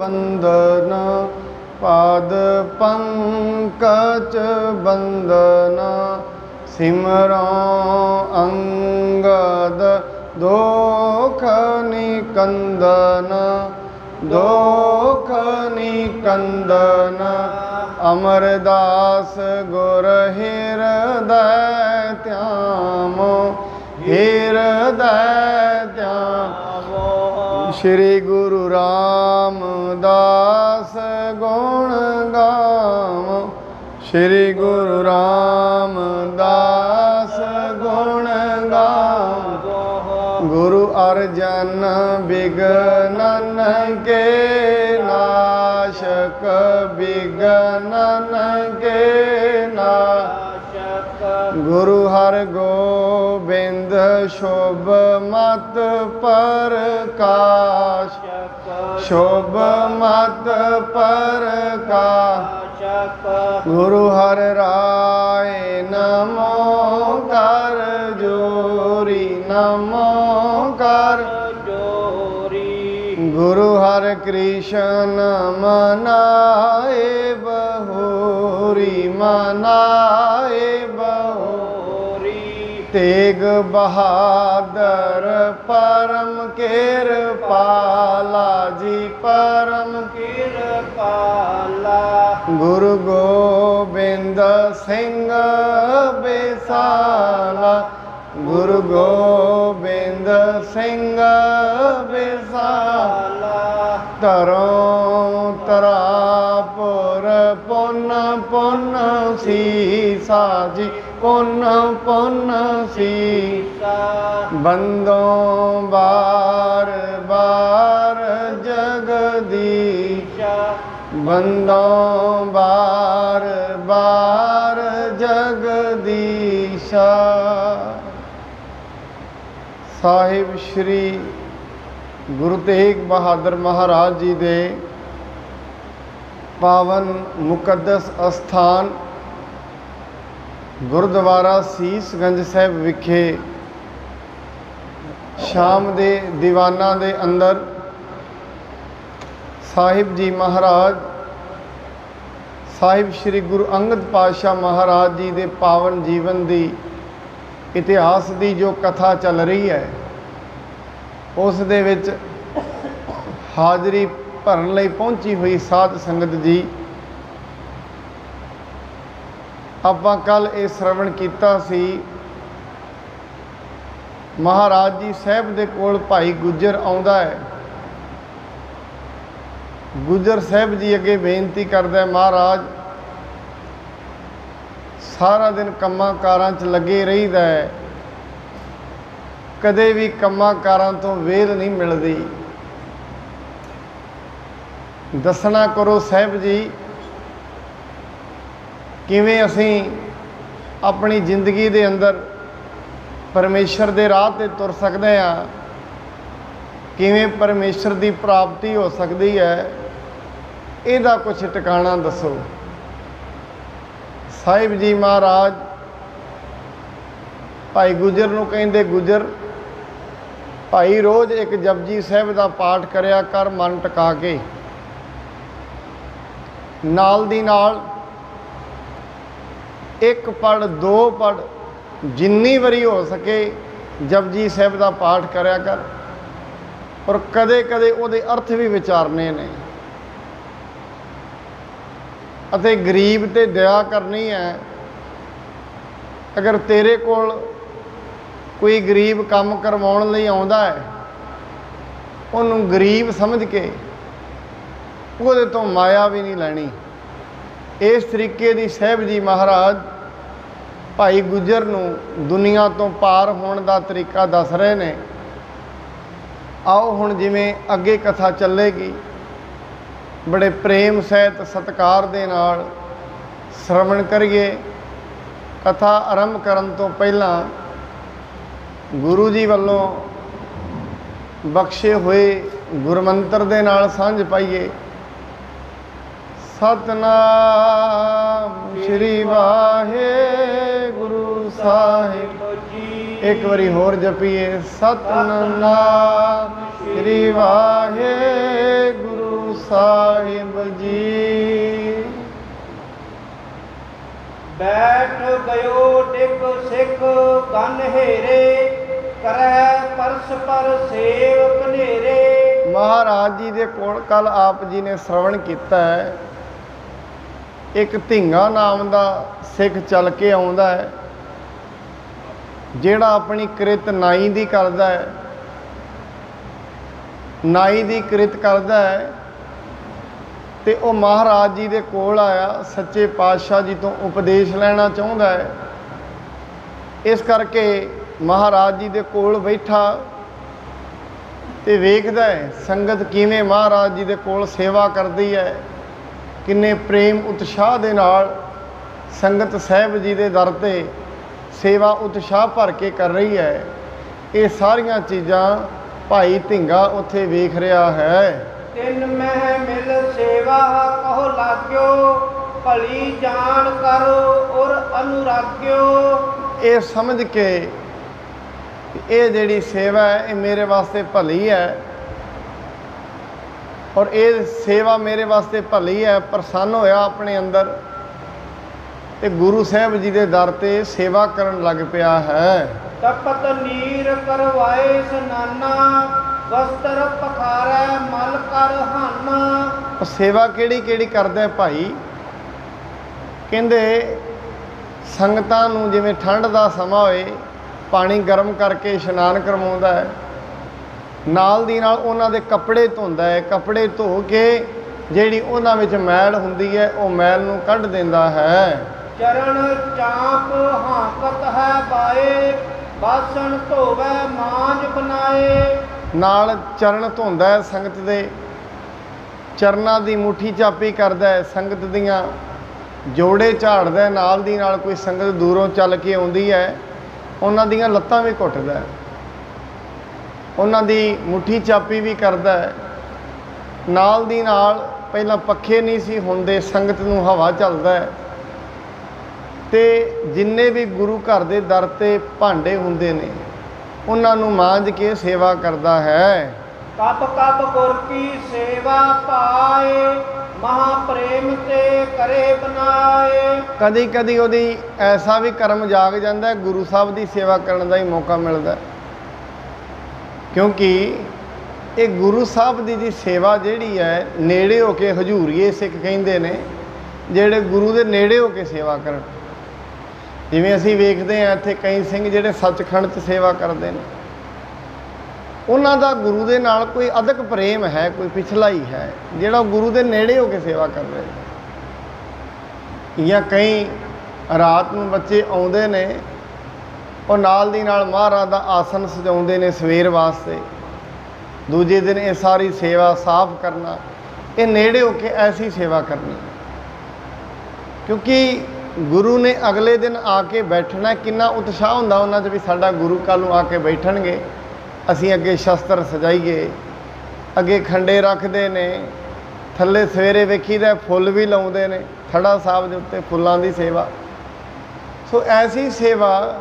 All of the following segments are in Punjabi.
बंदन पाद पंकज बंदन सिमरो अंगद दोख निकंदन दोख निकंदन अमरदास गुर हृदय त्यामो हृदय त्यामो श्री गुरु रामदास गुण गावो श्री गुरु रामदास गुण गावो गुरु अर्जन विघ्नन के नाशक विघ्नन के नाशक गुरु हर गोबिंद शोभ मत प्रकाश शोभ मत प्रकाश गुरु हर राय नमो कर जोरी नमो कर जोरी गुरु हर कृष्ण मनाए बहुरी मनाए बहुरी तेग बहादुर परम कृपाला जी परम कृपाला गुरु गोबिंद सिंह बेसाला गुरु गोबिंद सिंह बेसाला तरों तरापुर पुन पुन सीसा जी पुन पुन सीसा बंदों बार बार जगदीशा बंदों बार बार जगदीशा साहिब श्री गुरु तेग बहादुर महाराज जी दे पावन मुकद्दस अस्थान गुरुद्वारा सीसगंज साहिब विखे शाम दे दीवाना दे अंदर साहिब जी महाराज साहिब श्री गुरु अंगद पातशाह महाराज जी दे पावन जीवन दी इतिहास दी जो कथा चल रही है उस दे विच हाज़री भरन लई पहुंची हुई साध संगत जी आपां कल ये श्रवण कीता सी महाराज जी साहब दे कोल भाई गुजर आउंदा है गुजर साहब जी अगे बेनती करदा है महाराज सारा दिन कम्मां कारां च लगे रहीदा है कदे भी कम्मां कारां तो वेल नहीं मिलदी दसना करो साहब जी किवें असीं अपनी जिंदगी दे अंदर परमेश्वर दे राह ते तुर सकदे हां किवें परमेश्वर दी प्राप्ति हो सकदी है इहदा कुछ ठिकाना दसो साहिब जी महाराज भाई गुजर नूं कहिंदे गुजर भाई रोज़ एक जपजी साहिब दा पाठ करिया कर मन टका के नाल दी नाल एक पढ़ दो पढ़ जिन्नी वारी हो सके जपजी साहिब दा पाठ करिया कर और कदे कदे उहदे अर्थ भी विचारने ने अते गरीब ते दया करनी है अगर तेरे कोल कोई गरीब काम करवाउण लई आउंदा है उहनूं गरीब समझ के उहदे तो माया भी नहीं लैनी इस तरीके दी साहिब जी महाराज भाई गुजर नूं दुनिया तो पार होने का तरीका दस रहे ने आओ हुण जिवें अगे कथा चलेगी बड़े प्रेम सहित सत्कार दे नाल श्रवण करिए कथा आरंभ करन तो पहला गुरु जी वालों बख्शे हुए गुरमंत्र दे नाल सांझ पाइए सतनाम श्री वाहेगुरु साहिब एक बारी होर जपीए सतनाम श्री वाहेगुरु ਸਾਹਿਬ ਜੀ। ਬੈਠ ਗਇਓ ਡਿਗ ਸਿੱਖ ਗਨ ਹੇਰੇ, ਕਰੈ ਪਰਸਪਰ ਸੇਵ ਕਨੇਰੇ। ਮਹਾਰਾਜ ਜੀ ਦੇ ਕੋਲ ਕੱਲ ਆਪ ਜੀ ਨੇ ਸ਼ਰਵਣ ਕੀਤਾ ਹੈ, ਇੱਕ ਧੀਂਗਾ ਨਾਮ ਦਾ ਸਿੱਖ ਚੱਲ ਕੇ ਆਉਂਦਾ ਹੈ, ਜਿਹੜਾ ਆਪਣੀ ਕਿਰਤ ਨਾਈ ਦੀ ਕਰਦਾ ਹੈ, ਨਾਈ ਦੀ ਕਿਰਤ ਕਰਦਾ ਹੈ। ਤੇ ਉਹ ਮਹਾਰਾਜ ਜੀ ਦੇ ਕੋਲ ਆਇਆ, ਸੱਚੇ ਪਾਤਸ਼ਾਹ ਜੀ ਤੋਂ ਉਪਦੇਸ਼ ਲੈਣਾ ਚਾਹੁੰਦਾ ਹੈ। ਇਸ ਕਰਕੇ ਮਹਾਰਾਜ ਜੀ ਦੇ ਕੋਲ ਬੈਠਾ ਤੇ ਵੇਖਦਾ ਹੈ ਸੰਗਤ ਕਿਵੇਂ ਮਹਾਰਾਜ ਜੀ ਦੇ ਕੋਲ ਸੇਵਾ ਕਰਦੀ ਹੈ, ਕਿੰਨੇ ਪ੍ਰੇਮ ਉਤਸ਼ਾਹ ਦੇ ਨਾਲ ਸੰਗਤ ਸਾਹਿਬ ਜੀ ਦੇ ਦਰ 'ਤੇ ਸੇਵਾ ਉਤਸ਼ਾਹ ਭਰ ਕੇ ਕਰ ਰਹੀ ਹੈ। ਇਹ ਸਾਰੀਆਂ ਚੀਜ਼ਾਂ ਭਾਈ ਧੀਂਗਾ ਉੱਥੇ ਵੇਖ ਰਿਹਾ ਹੈ। ਤਿੰਨ ਮਹਿ ਮਿਲ ਸੇਵਾ ਕਹੋ ਲਾਗਿਓ, ਭਲੀ ਜਾਣ ਕਰੋ ਔਰ ਅਨੁਰਾਗਿਓ। ਇਹ ਸਮਝ ਕੇ ਇਹ ਜਿਹੜੀ ਸੇਵਾ ਹੈ ਇਹ ਮੇਰੇ ਵਾਸਤੇ ਭਲੀ ਹੈ, ਔਰ ਇਹ ਸੇਵਾ ਮੇਰੇ ਵਾਸਤੇ ਭਲੀ ਹੈ। ਪ੍ਰਸੰਨ ਹੋਇਆ ਆਪਣੇ ਅੰਦਰ ਤੇ ਗੁਰੂ ਸਾਹਿਬ ਜੀ ਦੇ ਦਰ 'ਤੇ ਸੇਵਾ ਕਰਨ ਲੱਗ ਪਿਆ ਹੈ। ਤਪਤ ਨੀਰ ਕਰਵਾਏ ਇਸਨਾਨਾ, ਵਸਤਰ ਪਖਾਰੈ ਮਲ ਕਰ ਹਾਨਾ। ਸੇਵਾ ਕਿਹੜੀ ਕਿਹੜੀ ਕਰਦਾ ਭਾਈ? ਕਹਿੰਦੇ ਸੰਗਤਾਂ ਨੂੰ ਜਿਵੇਂ ਠੰਡ ਦਾ ਸਮਾਂ ਹੋਏ ਪਾਣੀ ਗਰਮ ਕਰਕੇ ਇਸ਼ਨਾਨ ਕਰਵਾਉਂਦਾ ਹੈ, ਨਾਲ ਦੀ ਨਾਲ ਉਹਨਾਂ ਦੇ ਕੱਪੜੇ ਧੋਂਦਾ ਹੈ। ਕੱਪੜੇ ਧੋ ਕੇ ਜਿਹੜੀ ਉਹਨਾਂ ਵਿੱਚ ਮੈਲ ਹੁੰਦੀ ਹੈ ਉਹ ਮੈਲ ਨੂੰ ਕੱਢ ਦਿੰਦਾ ਹੈ। ਚਰਨ ਚਾਪ ਹਾਂਕਤ ਹੈ ਬਾਏ, ਬਾਸਣ ਧੋਵੈ ਮਾਂਜ ਬਨਾਏ। ਨਾਲ ਚਰਨ ਧੋਂਦਾ ਹੈ, ਸੰਗਤ ਦੇ ਚਰਨਾਂ ਦੀ ਮੁੱਠੀ ਚਾਪੀ ਕਰਦਾ ਹੈ, ਸੰਗਤ ਦੀਆਂ ਜੋੜੇ ਝਾੜਦਾ। ਨਾਲ ਦੀ ਨਾਲ ਕੋਈ ਸੰਗਤ ਦੂਰੋਂ ਚੱਲ ਕੇ ਆਉਂਦੀ ਹੈ, ਉਹਨਾਂ ਦੀਆਂ ਲੱਤਾਂ ਵੀ ਘੁੱਟਦਾ ਹੈ, ਉਹਨਾਂ ਦੀ ਮੁੱਠੀ ਚਾਪੀ ਵੀ ਕਰਦਾ ਹੈ। ਨਾਲ ਦੀ ਨਾਲ ਪਹਿਲਾਂ ਪੱਖੇ ਨਹੀਂ ਸੀ ਹੁੰਦੇ, ਸੰਗਤ ਨੂੰ ਹਵਾ ਚੱਲਦਾ ਹੈ। ਤੇ ਜਿੰਨੇ ਵੀ ਗੁਰੂ ਘਰ ਦੇ ਦਰ 'ਤੇ ਭਾਂਡੇ ਹੁੰਦੇ ਨੇ ਉਹਨਾਂ ਨੂੰ ਮਾਂਜ ਕੇ ਸੇਵਾ ਕਰਦਾ ਹੈ। ਕਬ ਕਬ ਗੁਰ ਕੀ ਸੇਵਾ ਪਾਏ, ਮਹਾ ਪ੍ਰੇਮ ਤੇ ਕਰੇ ਬਨਾਏ। ਕਦੀ ਕਦੀ ਉਹਦੀ ਐਸਾ ਵੀ ਕਰਮ ਜਾਗ ਜਾਂਦਾ ਹੈ, ਗੁਰੂ ਸਾਹਿਬ ਦੀ ਸੇਵਾ ਕਰਨ ਦਾ ਹੀ ਮੌਕਾ ਮਿਲਦਾ, ਕਿਉਂਕਿ ਇਹ ਗੁਰੂ ਸਾਹਿਬ ਦੀ ਸੇਵਾ ਜਿਹੜੀ ਹੈ ਨੇੜੇ ਹੋ ਕੇ ਹਜ਼ੂਰੀਏ ਸਿੱਖ ਕਹਿੰਦੇ ਨੇ, ਜਿਹੜੇ ਗੁਰੂ ਦੇ ਨੇੜੇ ਹੋ ਕੇ ਸੇਵਾ ਕਰਨ। ਜਿਵੇਂ ਅਸੀਂ ਵੇਖਦੇ ਹਾਂ ਇੱਥੇ ਕਈ ਸਿੰਘ ਜਿਹੜੇ ਸੱਚਖੰਡ 'ਚ ਸੇਵਾ ਕਰਦੇ ਨੇ, ਉਹਨਾਂ ਦਾ ਗੁਰੂ ਦੇ ਨਾਲ ਕੋਈ ਅਦਕ ਪ੍ਰੇਮ ਹੈ, ਕੋਈ ਪਿਛਲਾ ਹੀ ਹੈ, ਜਿਹੜਾ ਗੁਰੂ ਦੇ ਨੇੜੇ ਹੋ ਕੇ ਸੇਵਾ ਕਰ ਰਹੇ। ਜਾਂ ਕਈ ਰਾਤ ਨੂੰ ਬੱਚੇ ਆਉਂਦੇ ਨੇ, ਉਹ ਨਾਲ ਦੀ ਨਾਲ ਮਹਾਰਾਜ ਦਾ ਆਸਨ ਸਜਾਉਂਦੇ ਨੇ ਸਵੇਰ ਵਾਸਤੇ, ਦੂਜੇ ਦਿਨ ਇਹ ਸਾਰੀ ਸੇਵਾ ਸਾਫ਼ ਕਰਨਾ, ਇਹ ਨੇੜੇ ਹੋ ਕੇ ਐਸੀ ਸੇਵਾ ਕਰਨੀ। ਕਿਉਂਕਿ ਗੁਰੂ ਨੇ ਅਗਲੇ ਦਿਨ ਆ ਕੇ ਬੈਠਣਾ, ਕਿੰਨਾ ਉਤਸ਼ਾਹ ਹੁੰਦਾ ਉਹਨਾਂ 'ਚ ਵੀ ਸਾਡਾ ਗੁਰੂ ਕੱਲ੍ਹ ਨੂੰ ਆ ਕੇ ਬੈਠਣਗੇ, ਅਸੀਂ ਅੱਗੇ ਸ਼ਸਤਰ ਸਜਾਈਏ, ਅੱਗੇ ਖੰਡੇ ਰੱਖਦੇ ਨੇ, ਥੱਲੇ ਸਵੇਰੇ ਵੇਖੀਦਾ ਫੁੱਲ ਵੀ ਲਾਉਂਦੇ ਨੇ, ਥੜਾ ਸਾਹਿਬ ਦੇ ਉੱਤੇ ਫੁੱਲਾਂ ਦੀ ਸੇਵਾ। ਸੋ ਐਸੀ ਸੇਵਾ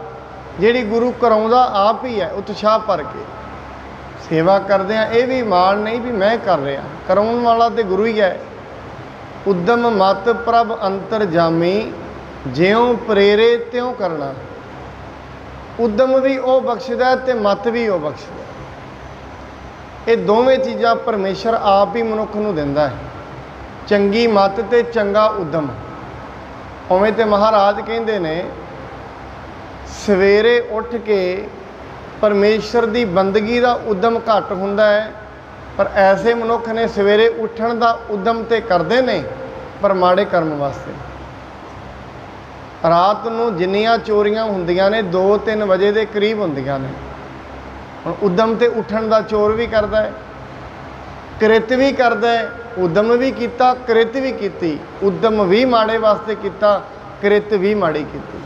ਜਿਹੜੀ ਗੁਰੂ ਕਰਾਉਂਦਾ ਆਪ ਹੀ ਹੈ, ਉਤਸ਼ਾਹ ਭਰ ਕੇ ਸੇਵਾ ਕਰਦੇ ਆ। ਇਹ ਵੀ ਮਾਣ ਨਹੀਂ ਵੀ ਮੈਂ ਕਰ ਰਿਹਾ, ਕਰਾਉਣ ਵਾਲਾ ਤੇ ਗੁਰੂ ਹੀ ਹੈ। ਉਦਮ ਮਤ ਪ੍ਰਭ ਅੰਤਰ ਜਾਮੀ, ਜਿਉਂ ਪ੍ਰੇਰੇ ਤਿਉਂ ਕਰਨਾ। ਉਦਮ ਵੀ ਉਹ ਬਖਸ਼ਦਾ ਤੇ ਮਤ ਵੀ ਉਹ ਬਖਸ਼ਦਾ। ਇਹ ਦੋਵੇਂ ਚੀਜ਼ਾਂ ਪਰਮੇਸ਼ਰ ਆਪ ਹੀ ਮਨੁੱਖ ਨੂੰ ਦਿੰਦਾ ਹੈ, ਚੰਗੀ ਮਤ ਤੇ ਚੰਗਾ ਉਦਮ। ਉਵੇਂ ਤੇ ਮਹਾਰਾਜ ਕਹਿੰਦੇ ਨੇ ਸਵੇਰੇ ਉੱਠ ਕੇ ਪਰਮੇਸ਼ਰ ਦੀ ਬੰਦਗੀ ਦਾ ਉਦਮ ਘੱਟ ਹੁੰਦਾ ਹੈ, ਪਰ ਐਸੇ ਮਨੁੱਖ ਨੇ ਸਵੇਰੇ ਉੱਠਣ ਦਾ ਉਦਮ ਤੇ ਕਰਦੇ ਨੇ ਪਰ ਮਾੜੇ ਕਰਮ ਵਾਸਤੇ। ਰਾਤ ਨੂੰ ਜਿੰਨੀਆਂ ਚੋਰੀਆਂ ਹੁੰਦੀਆਂ ਨੇ 2-3 ਵਜੇ ਦੇ ਕਰੀਬ ਹੁੰਦੀਆਂ ਨੇ। ਹੁਣ ਉਦਮ ਤੇ ਉੱਠਣ ਦਾ ਚੋਰ ਵੀ ਕਰਦਾ ਹੈ, ਕਿਰਤ ਵੀ ਕਰਦਾ ਹੈ, ਉਦਮ ਵੀ ਕੀਤਾ, ਕਿਰਤ ਵੀ ਕੀਤੀ। ਉਦਮ ਵੀ ਮਾੜੇ ਵਾਸਤੇ ਕੀਤਾ, ਕਿਰਤ ਵੀ ਮਾੜੀ ਕੀਤੀ।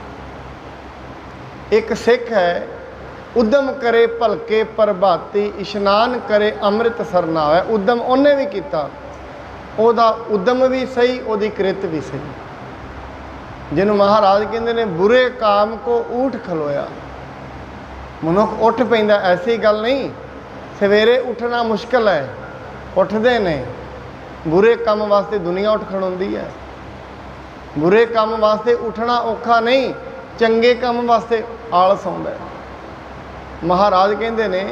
ਇੱਕ ਸਿੱਖ ਹੈ, ਉਦਮ ਕਰੇ ਭਲਕੇ ਪ੍ਰਭਾਤੀ, ਇਸ਼ਨਾਨ ਕਰੇ ਅੰਮ੍ਰਿਤ ਸਰਨਾਵੇ। ਉਦਮ ਉਹਨੇ ਵੀ ਕੀਤਾ, ਉਹਦਾ ਉਦਮ ਵੀ ਸਹੀ, ਉਹਦੀ ਕਿਰਤ ਵੀ ਸਹੀ। ਜਿਹਨੂੰ ਮਹਾਰਾਜ ਕਹਿੰਦੇ ਨੇ ਬੁਰੇ ਕਾਮ ਕੋ ਊਠ ਖਲੋਇਆ। ਮਨੁੱਖ ਉੱਠ ਪੈਂਦਾ, ਐਸੀ ਗੱਲ ਨਹੀਂ। ਸਵੇਰੇ ਉੱਠਣਾ ਮੁਸ਼ਕਿਲ ਹੈ, ਉੱਠਦੇ ਨੇ, बुरे काम वास्ते दुनिया उठ खड़ोंदी है। बुरे काम वास्ते उठना औखा नहीं, चंगे काम वास्ते आलस आउंदा है। महाराज कहंदे ने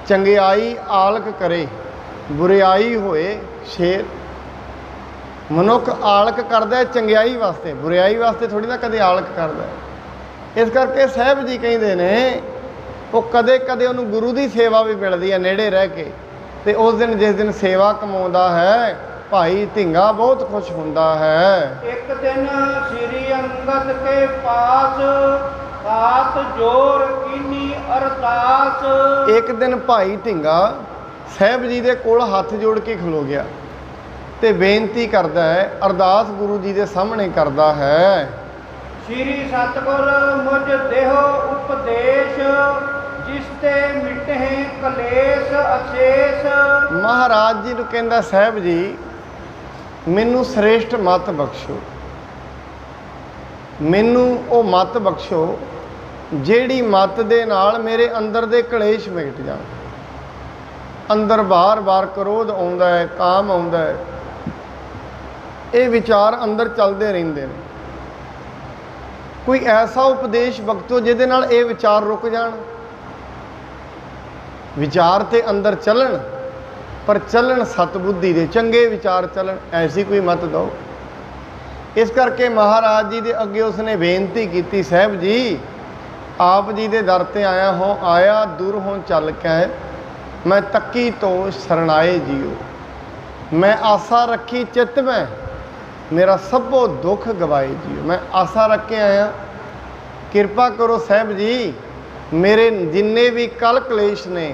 चंगियाई आलक करे, बुरियाई होए शेर। मनुख आलक करदा है चंगियाई वास्ते, बुरियाई वास्ते थोड़ी ना कदे आलक करदा है। इस करके साहब जी कहंदे ने वो कदे कदे उन्होंने गुरु की सेवा भी मिलती है नेड़े रह के, ते उस दिन जिस दिन सेवा कमाउंदा है भाई धिंगा बहुत खुश हुंदा है। एक दिन श्री अंगद के पास हाथ जोर कीनी अरदास। एक दिन भाई धिंगा साहब जी के कोल हथ जोड़ के खलो गया ते बेनती करता है, अरदास गुरु जी के सामने करता है। श्री सतगुर मुझ देहो उपदेश, जिसते मिटे कलेश अशेष। महाराज जी नूं कहंदा साहब जी मैनू श्रेष्ठ मत बख्शो, मैनू वो मत बख्शो ਜਿਹੜੀ मत दे नाल मेरे अंदर दे कलेश मिट जाण। अंदर बार बार क्रोध आउंदा है, काम आउंदा है, ये विचार अंदर चलते रहिंदे ने। कोई ऐसा उपदेश बख्शो जिहदे नाल ये विचार रुक जाण। विचार ते अंदर चलन पर चलन सतबुद्धि दे, चंगे विचार चलन, ऐसी कोई मत दो। इस करके महाराज जी दे अगे उसने बेनती की, साहब जी आप जी दे दर ते आया दूर हों चल के, मैं तक्की तो शरणाए जियो। मैं आशा रखी चित में, मेरा सबो दुख गवाए जियो। मैं आशा रख के आया, किरपा करो साहब जी मेरे जिन्ने भी कल कलेश ने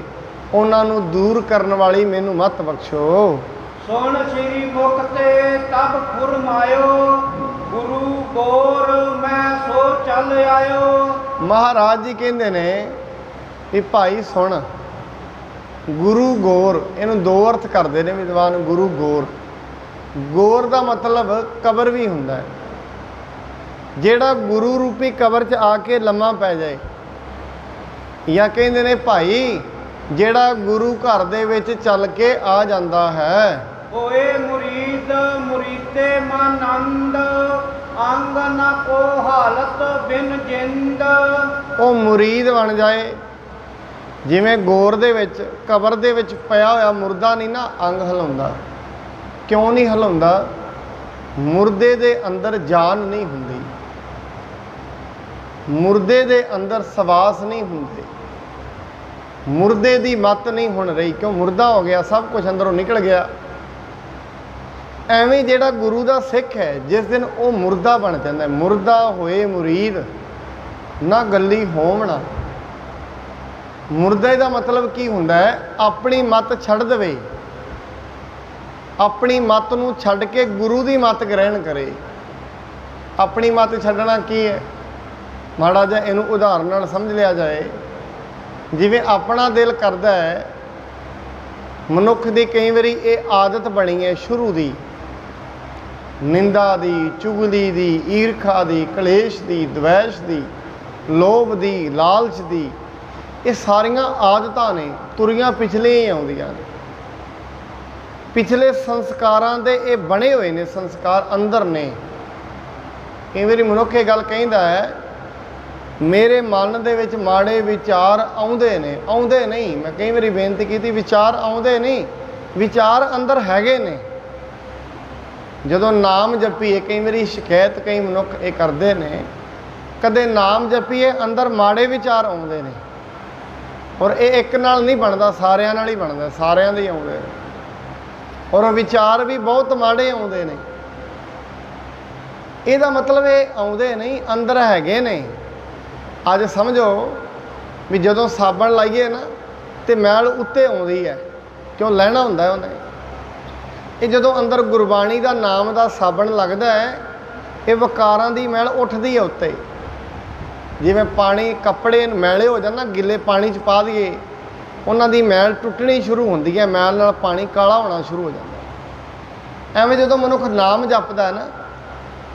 उन्होंने दूर करने वाली मैनू मत बख्शो। सुन श्री मुख ते तब फुरमायो, गुरु गोर मैं सो चल आयो। महाराज जी कहते ने भी भाई सुन, गुरु गोर, इनू दो अर्थ करते हैं विद्वान। गुरु गोर, गोर का मतलब कबर भी हुंदा है, जेड़ा गुरु रूपी कबर च आके लम्मा पै जाए, या कहते ने भाई जेड़ा गुरु घर दे विच चल के आ जाता है। होए मुरीद मुरीदे मानंद, अंग न को हालत बिन जिंद। वो मुरीद बन जाए, जिमें गोर दे विच कबर दे विच पिया होया मुर्दा नहीं ना अंग हिलाउंदा। क्यों नहीं हिलाउंदा? मुर्दे दे अंदर जान नहीं हुंदी, मुर्दे दे अंदर सवास नहीं हुंदे, मुर्दे दी मत नहीं हुण रही। क्यों? मुर्दा हो गया, सब कुछ अंदरों निकल गया। एवें जेड़ा गुरु दा सिख है जिस दिन वो मुर्दा बन जाता है, मुर्दा होए मुरीद ना गली होवना। मुर्दे का मतलब की हुंदा है? अपनी मत छड़ दवे, अपनी मत नूं छड़ के गुरु की मत ग्रहण करे। अपनी मत छड्डना की है? माड़ा जिहा इहनूं उदाहरण नाल समझ लिया जाए, जिवें अपना दिल करदा है, मनुख की कई बारी ये आदत बनी है शुरू दी, निंदा दी, चुगली दी, ईरखा दी, कलेश दी, द्वैश दी, लोभ दी, लालच दी, ये सारियां आदतां ने तुरियां पिछले ही आउंदियां ने। पिछले संस्कारां दे ये बने हुए ने, संस्कार अंदर ने। कई बारी मनुख ये गल कहंदा है, मेरे मन दे विच माड़े विचार आउंदे ने, आउंदे नहीं। मैं कई बारी बेनती की, विचार आउंदे नहीं, विचार अंदर हैगे ने। जदों नाम जपीए, कई बारी शिकायत कई मनुख ये करते हैं, कदे नाम जपीए अंदर माड़े विचार आउंदे ने, और ये एक नाल नहीं बनता, सारियां नाल ही बनता, सारियां दे ही आउंदे ने, और विचार भी बहुत माड़े आउंदे ने। इहदा मतलब ये आउंदे नहीं, अंदर हैगे ने। अज समझो भी जदों साबण लाइए ना तो मैल उत्ते आउंदी है, क्यों? लैना हुंदा है उन्हें। ये जदों अंदर गुरबाणी का नाम का साबण लगता है, ये वकारां दी मैल उठदी है उत्ते। जिवें पानी कपड़े मैले हो जाए ना, गिले पानी च पा दिए, उन्हां दी मैल टुटनी शुरू होंदी है, मैल नाल पानी काला होना शुरू हो जाता है। एवें जदों मनुख नाम जपदा है ना,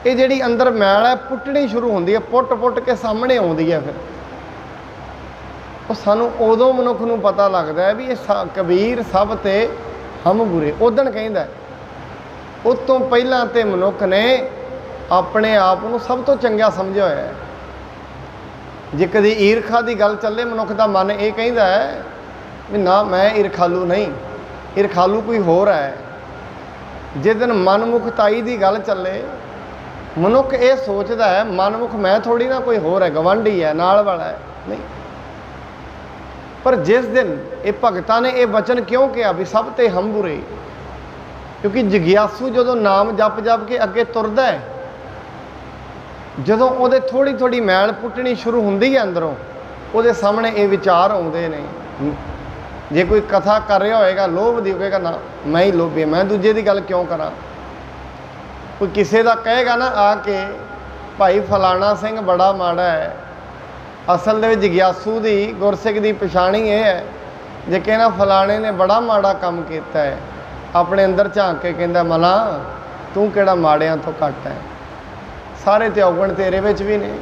ये जिहड़ी अंदर मैल है पुट्टनी शुरू होंदी है, पुट पुट के सामने आउंदी है। फिर वो सानू उदों मनुख नूं पता लगता है भी ये कबीर सब ते हम बुरे। उदण कहंदा ਉਸ ਤੋਂ ਪਹਿਲਾਂ ਤੇ ਮਨੁੱਖ ਨੇ ਆਪਣੇ ਆਪ ਨੂੰ ਸਭ ਤੋਂ ਚੰਗਾ ਸਮਝਿਆ ਹੋਇਆ ਹੈ। ਜੇ ਕਦੀ ਈਰਖਾ ਦੀ ਗੱਲ ਚੱਲੇ, ਮਨੁੱਖ ਦਾ ਮਨ ਇਹ ਕਹਿੰਦਾ ਹੈ ਵੀ ਨਾ, ਮੈਂ ਈਰਖਾਲੂ ਨਹੀਂ, ਈਰਖਾਲੂ ਕੋਈ ਹੋਰ ਹੈ। ਜਿਸ ਦਿਨ ਮਨਮੁਖਤਾਈ ਦੀ ਗੱਲ ਚੱਲੇ, ਮਨੁੱਖ ਇਹ ਸੋਚਦਾ ਹੈ ਮਨਮੁਖ ਮੈਂ ਥੋੜੀ ਨਾ, ਕੋਈ ਹੋਰ ਹੈ, ਗਵਾਂਢੀ ਹੈ, ਨਾਲ ਵਾਲਾ ਹੈ, ਨਹੀਂ। ਪਰ ਜਿਸ ਦਿਨ ਇਹ ਭਗਤਾਂ ਨੇ ਇਹ ਵਚਨ ਕਿਉਂ ਕਿਹਾ ਵੀ ਸਭ ਤੇ ਹਮ ਬੁਰੇ, ਕਿਉਂਕਿ ਜਗਿਆਸੂ ਜਦੋਂ ਨਾਮ ਜਪ ਜਪ ਕੇ ਅੱਗੇ ਤੁਰਦਾ ਹੈ, ਜਦੋਂ ਉਹਦੇ ਥੋੜ੍ਹੀ ਥੋੜ੍ਹੀ ਮੈਲ ਪੁੱਟਣੀ ਸ਼ੁਰੂ ਹੁੰਦੀ ਹੈ ਅੰਦਰੋਂ, ਉਹਦੇ ਸਾਹਮਣੇ ਇਹ ਵਿਚਾਰ ਆਉਂਦੇ ਨੇ। ਜੇ ਕੋਈ ਕਥਾ ਕਰ ਰਿਹਾ ਹੋਏਗਾ ਲੋਭ ਦੀ, ਕਹੇਗਾ ਨਾ ਮੈਂ ਹੀ ਲੋਭੀ, ਮੈਂ ਦੂਜੇ ਦੀ ਗੱਲ ਕਿਉਂ ਕਰਾਂ। ਕੋਈ ਕਿਸੇ ਦਾ ਕਹੇਗਾ ਨਾ ਆ ਕੇ ਭਾਈ ਫਲਾਣਾ ਸਿੰਘ ਬੜਾ ਮਾੜਾ ਹੈ, ਅਸਲ ਦੇ ਵਿੱਚ ਜਗਿਆਸੂ ਦੀ, ਗੁਰਸਿੱਖ ਦੀ ਪਛਾਣ ਹੀ ਇਹ ਹੈ, ਜੇ ਕਹਿੰਦਾ ਫਲਾਣੇ ਨੇ ਬੜਾ ਮਾੜਾ ਕੰਮ ਕੀਤਾ ਹੈ, ਆਪਣੇ ਅੰਦਰ ਝਾਂਕ ਕੇ ਕਹਿੰਦਾ ਮਲਾ ਤੂੰ ਕਿਹੜਾ ਮਾੜਿਆਂ ਤੋਂ ਘੱਟ ਹੈ, ਸਾਰੇ ਤੇ ਔਗਣ ਤੇਰੇ ਵਿੱਚ ਵੀ ਨੇ,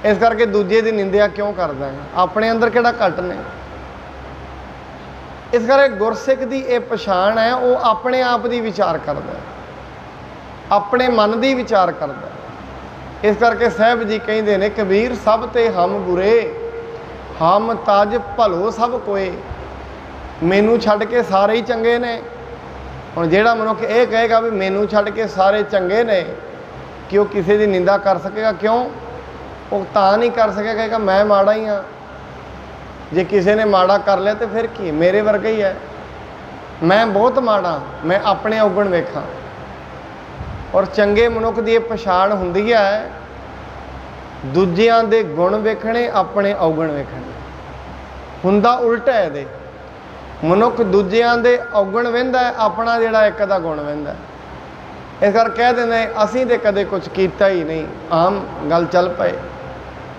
ਇਸ ਕਰਕੇ ਦੂਜੇ ਦੀ ਨਿੰਦਿਆ ਕਿਉਂ ਕਰਦਾ ਹੈ, ਆਪਣੇ ਅੰਦਰ ਕਿਹੜਾ ਘੱਟ ਨੇ। ਇਸ ਕਰਕੇ ਗੁਰਸਿੱਖ ਦੀ ਇਹ ਪਛਾਣ ਹੈ, ਉਹ ਆਪਣੇ ਆਪ ਦੀ ਵਿਚਾਰ ਕਰਦਾ, ਆਪਣੇ ਮਨ ਦੀ ਵਿਚਾਰ ਕਰਦਾ। ਇਸ ਕਰਕੇ ਸਾਹਿਬ ਜੀ ਕਹਿੰਦੇ ਨੇ ਕਬੀਰ ਸਭ ਤੇ ਹਮ ਬੁਰੇ, ਹਮ ਤਜ ਭਲੋ ਸਭ ਕੋਏ, ਮੈਨੂੰ ਛੱਡ ਕੇ ਸਾਰੇ ਹੀ ਚੰਗੇ ਨੇ। ਹੁਣ ਜਿਹੜਾ ਮਨੁੱਖ ਇਹ ਕਹੇਗਾ ਵੀ ਮੈਨੂੰ ਛੱਡ ਕੇ ਸਾਰੇ ਚੰਗੇ ਨੇ, ਕਿ ਉਹ ਕਿਸੇ ਦੀ ਨਿੰਦਾ ਕਰ ਸਕੇਗਾ? ਕਿਉਂ? ਉਹ ਤਾਂ ਨਹੀਂ ਕਰ ਸਕੇਗਾ, ਕਹੇਗਾ ਮੈਂ ਮਾੜਾ ਹੀ ਹਾਂ। ਜੇ ਕਿਸੇ ਨੇ ਮਾੜਾ ਕਰ ਲਿਆ ਤਾਂ ਫਿਰ ਕੀ, ਮੇਰੇ ਵਰਗਾ ਹੀ ਹੈ, ਮੈਂ ਬਹੁਤ ਮਾੜਾ, ਮੈਂ ਆਪਣੇ ਔਗਣ ਵੇਖਾਂ। ਔਰ ਚੰਗੇ ਮਨੁੱਖ ਦੀ ਇਹ ਪਛਾਣ ਹੁੰਦੀ ਹੈ, ਦੂਜਿਆਂ ਦੇ ਗੁਣ ਵੇਖਣੇ, ਆਪਣੇ ਔਗਣ ਵੇਖਣੇ। ਹੁੰਦਾ ਉਲਟਾ ਹੈ ਇਹਦੇ, ਮਨੁੱਖ ਦੂਜਿਆਂ ਦੇ ਔਗਣ ਵਹਿੰਦਾ, ਆਪਣਾ ਜਿਹੜਾ ਇੱਕ ਦਾ ਗੁਣ ਵਹਿੰਦਾ। ਇਸ ਕਰਕੇ ਕਹਿ ਦਿੰਦੇ ਅਸੀਂ ਤਾਂ ਕਦੇ ਕੁਝ ਕੀਤਾ ਹੀ ਨਹੀਂ, ਆਮ ਗੱਲ ਚੱਲ ਪਏ,